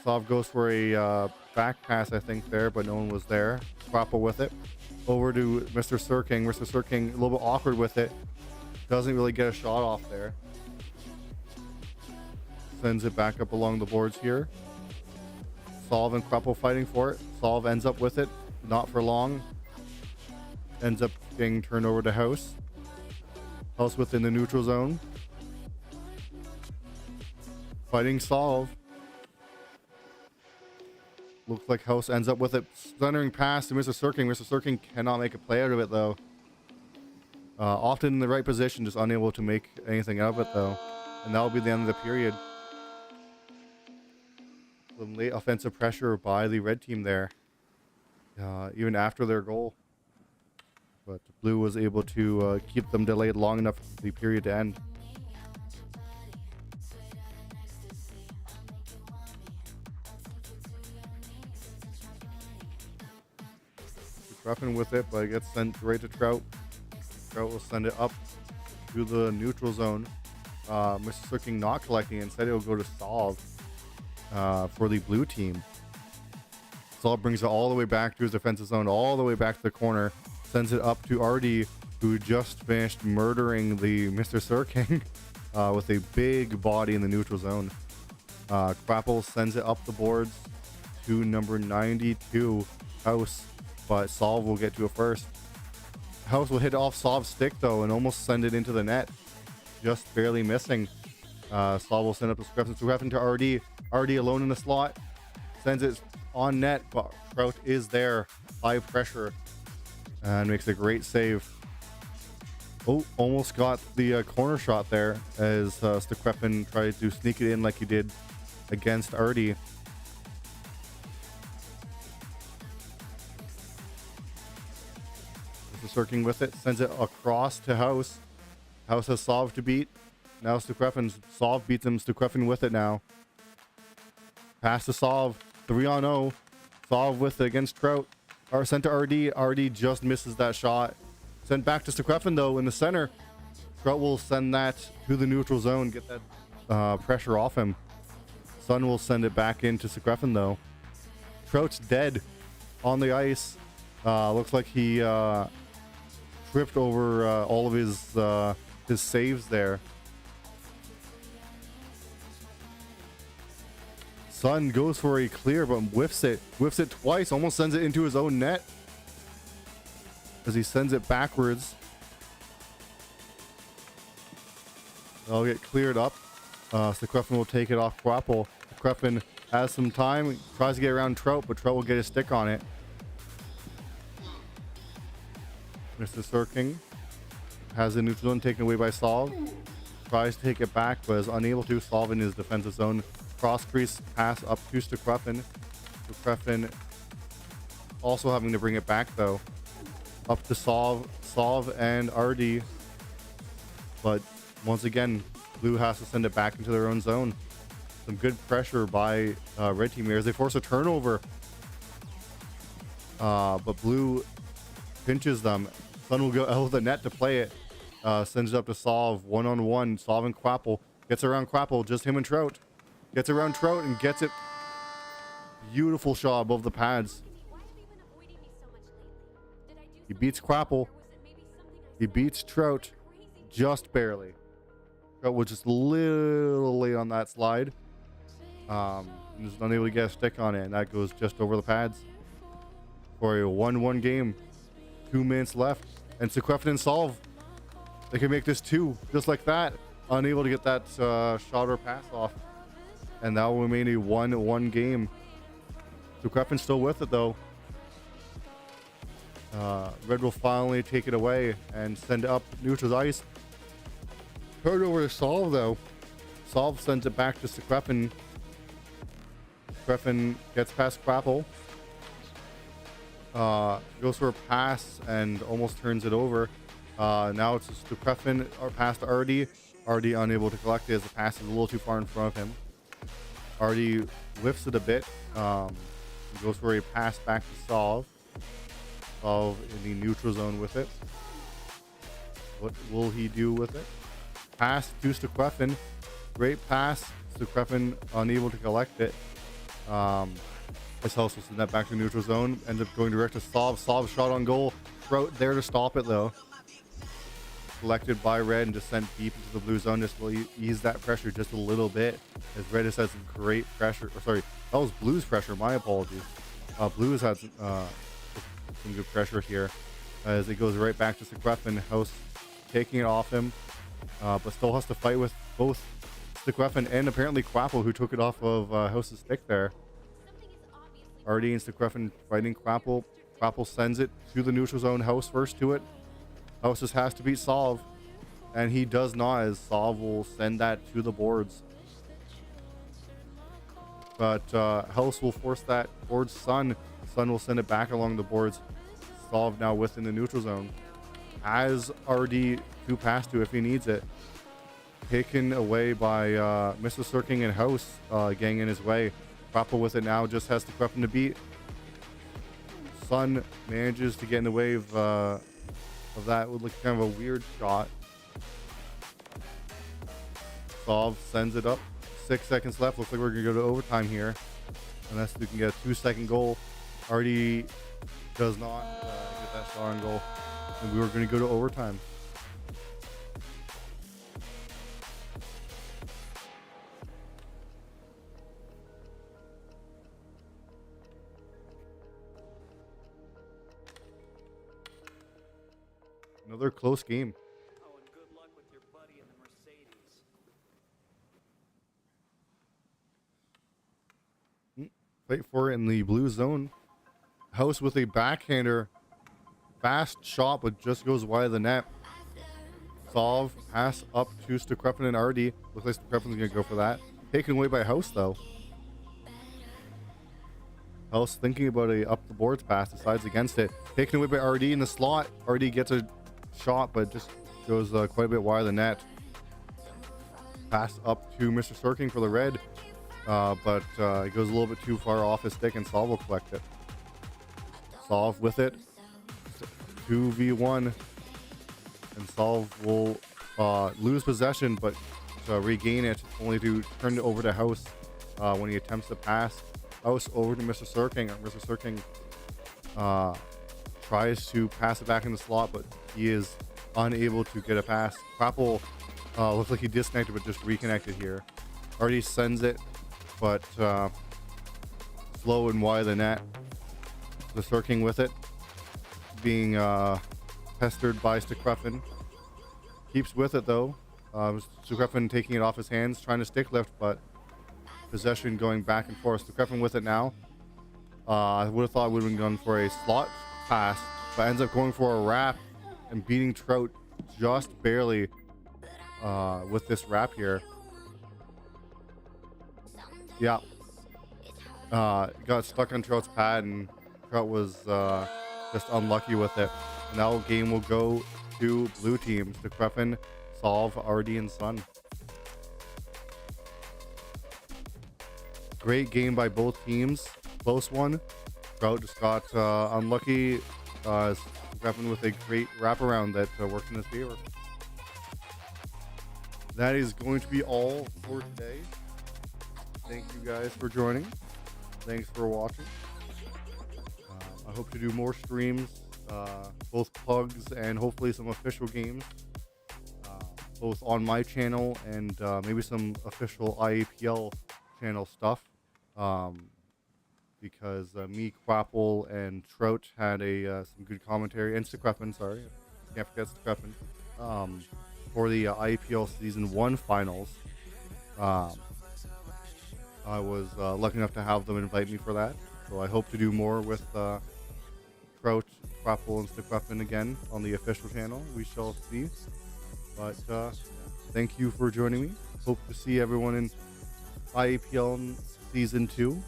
Solve goes for a back pass, I think, there, but no one was there. Grapple with it. Over to Mr. Sirking. Mr. Sirking a little bit awkward with it. Doesn't really get a shot off there. Sends it back up along the boards here. Solve and Grapple fighting for it. Solve ends up with it. Not for long. Ends up getting turned over to House. House within the neutral zone. Fighting Solve. Looks like House ends up with it. Thundering pass to Mr. Sirking. Mr. Sirking cannot make a play out of it, though. Often in the right position, just unable to make anything out of it, though. And that will be the end of the period. Some late offensive pressure by the red team there. Even after their goal. But Blue was able to keep them delayed long enough for the period to end. Weapon with it, but it gets sent right to Trout. Trout will send it up to the neutral zone. Mr. Sirking not collecting it. Instead, it will go to Solve for the blue team. Solve brings it all the way back to his defensive zone, all the way back to the corner. Sends it up to RD, who just finished murdering the Mr. Sirking with a big body in the neutral zone. Grapple sends it up the boards to number 92, House. But Solve will get to it first. House will hit off Solve's stick, though, and almost send it into the net. Just barely missing. Solve will send up the Scruffin to RD. RD alone in the slot. Sends it on net, but Trout is there. High pressure. And makes a great save. Oh, almost got the corner shot there as Stequepin tried to sneak it in like he did against RD. Circling with it, sends it across to House. House has Solve to beat. Now Stequepin. Solve beats him. Stequepin with it now. Pass to Solve. 3-on-0. Solve with it against Trout. Or sent to RD. RD just misses that shot. Sent back to Stequepin, though, in the center. Trout will send that to the neutral zone. Get that pressure off him. Sun will send it back into Stequepin, though. Trout's dead on the ice. Looks like he tripped over all of his saves there. Sun goes for a clear, but whiffs it twice, almost sends it into his own net as he sends it backwards. That'll get cleared up. Stequepin will take it off Grapple. Stequepin has some time, tries to get around Trout, but Trout will get a stick on it. Mr. Sirking has the neutral zone taken away by Solve. Tries to take it back, but is unable to. Solve in his defensive zone. Cross crease pass up to Stequepin. Stequepin also having to bring it back, though. Up to Solve and RD. But once again, Blue has to send it back into their own zone. Some good pressure by red team here as they force a turnover. But Blue pinches them. Sun will go out of the net to play it. Sends it up to Solve. 1-on-1. Solve and Quapple. Gets around Quapple. Just him and Trout. Gets around Trout and gets it. Beautiful shot above the pads. He beats Quapple. He beats Trout. Just barely. Trout was just a little late on that slide. Just unable to get a stick on it. And that goes just over the pads. For a 1-1 game. 2 minutes left. And Stequepin and Solve, they can make this 2 just like that. Unable to get that shot or pass off. And that will remain a 1-1 game. Stequepin still with it, though. Red will finally take it away and send it up neutral ice. Turned over to Solve, though. Solve sends it back to Stequepin. Stequepin gets past Quapple. Goes for a pass and almost turns it over. Now it's Stukrefin or past Artie. Artie unable to collect it as the pass is a little too far in front of him. Artie whiffs it a bit. Goes for a pass back to Solve. Solve in the neutral zone with it. What will he do with it? Pass to Stukrefin. Great pass. Stukrefin unable to collect it. This also send that back to neutral zone. Ends up going direct to Solve. Solve shot on goal. Trout there to stop it though. Collected by Red and just sent deep into the blue zone. Just will ease that pressure just a little bit. As Red has had some great pressure. Or sorry, that was Blue's pressure. My apologies. Blue has had some good pressure here. As it goes right back to Stukrefin. House taking it off him. But still has to fight with both Stukrefin and apparently Quapple, who took it off of House's stick there. Artie and Stukrefin fighting Quapple. Quapple sends it to the neutral zone. House first to it. House just has to beat Solve. And he does not, as Solve will send that to the boards. But House will force that towards Sun. Sun will send it back along the boards. Solve now within the neutral zone. Has RD to pass to if he needs it. Taken away by Mr. Sirking and House gang in his way. Quapple with it now, just has to Stukrefin to beat. Sun manages to get in the way of that. Would look kind of a weird shot. Solve sends it up. 6 seconds left. Looks like we're gonna go to overtime here, unless we can get a 2-second goal. Artie does not get that shot on goal, and we were gonna go to overtime. Another close game. Oh, and good luck with your buddy in the Mercedes. Fight for it in the blue zone. House with a backhander. Fast shot, but just goes wide of the net. Solve, pass up to Stukrefin and RD. Looks like Stukreffin's going to go for that. Taken away by House, though. House thinking about a up the boards pass, decides against it. Taken away by RD in the slot. RD gets a shot, but just goes quite a bit wide of the net. Pass up to Mr. Sirking for the red, but it goes a little bit too far off his stick, and Solve will collect it. Solve with it. 2v1, and Solve will lose possession, but regain it, only to turn it over to House when he attempts to pass. House over to Mr. Sirking. Mr. Sirking tries to pass it back in the slot, but he is unable to get a pass. Quapple looks like he disconnected, but just reconnected here. Already sends it, but slow and wide of the net. The Sirking with it, being pestered by Stukrefin. Keeps with it though. Stukrefin taking it off his hands, trying to stick lift, but possession going back and forth. Stukrefin with it now. I would have thought it would have been gone for a slot pass, but ends up going for a wrap and beating Trout just barely with this wrap here. Yeah. Got stuck on Trout's pad, and Trout was just unlucky with it. Now game will go to blue teams. Stukrefin, Solve, RD, and Sun. Great game by both teams. Close one. Trout just got unlucky. Stukrefin with a great wraparound that worked in his favor. That is going to be all for today. Thank you guys for joining. Thanks for watching. I hope to do more streams, both PUGs and hopefully some official games, both on my channel and maybe some official IAPL channel stuff. Because me, Quapple, and Trout had some good commentary, and Stukrefin, sorry, can't forget Stukrefin, for the IAPL Season 1 finals. I was lucky enough to have them invite me for that, so I hope to do more with Trout, Quapple, and Stukrefin again on the official channel. We shall see. But thank you for joining me. Hope to see everyone in IAPL Season 2.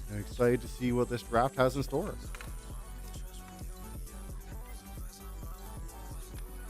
And excited to see what this draft has in store.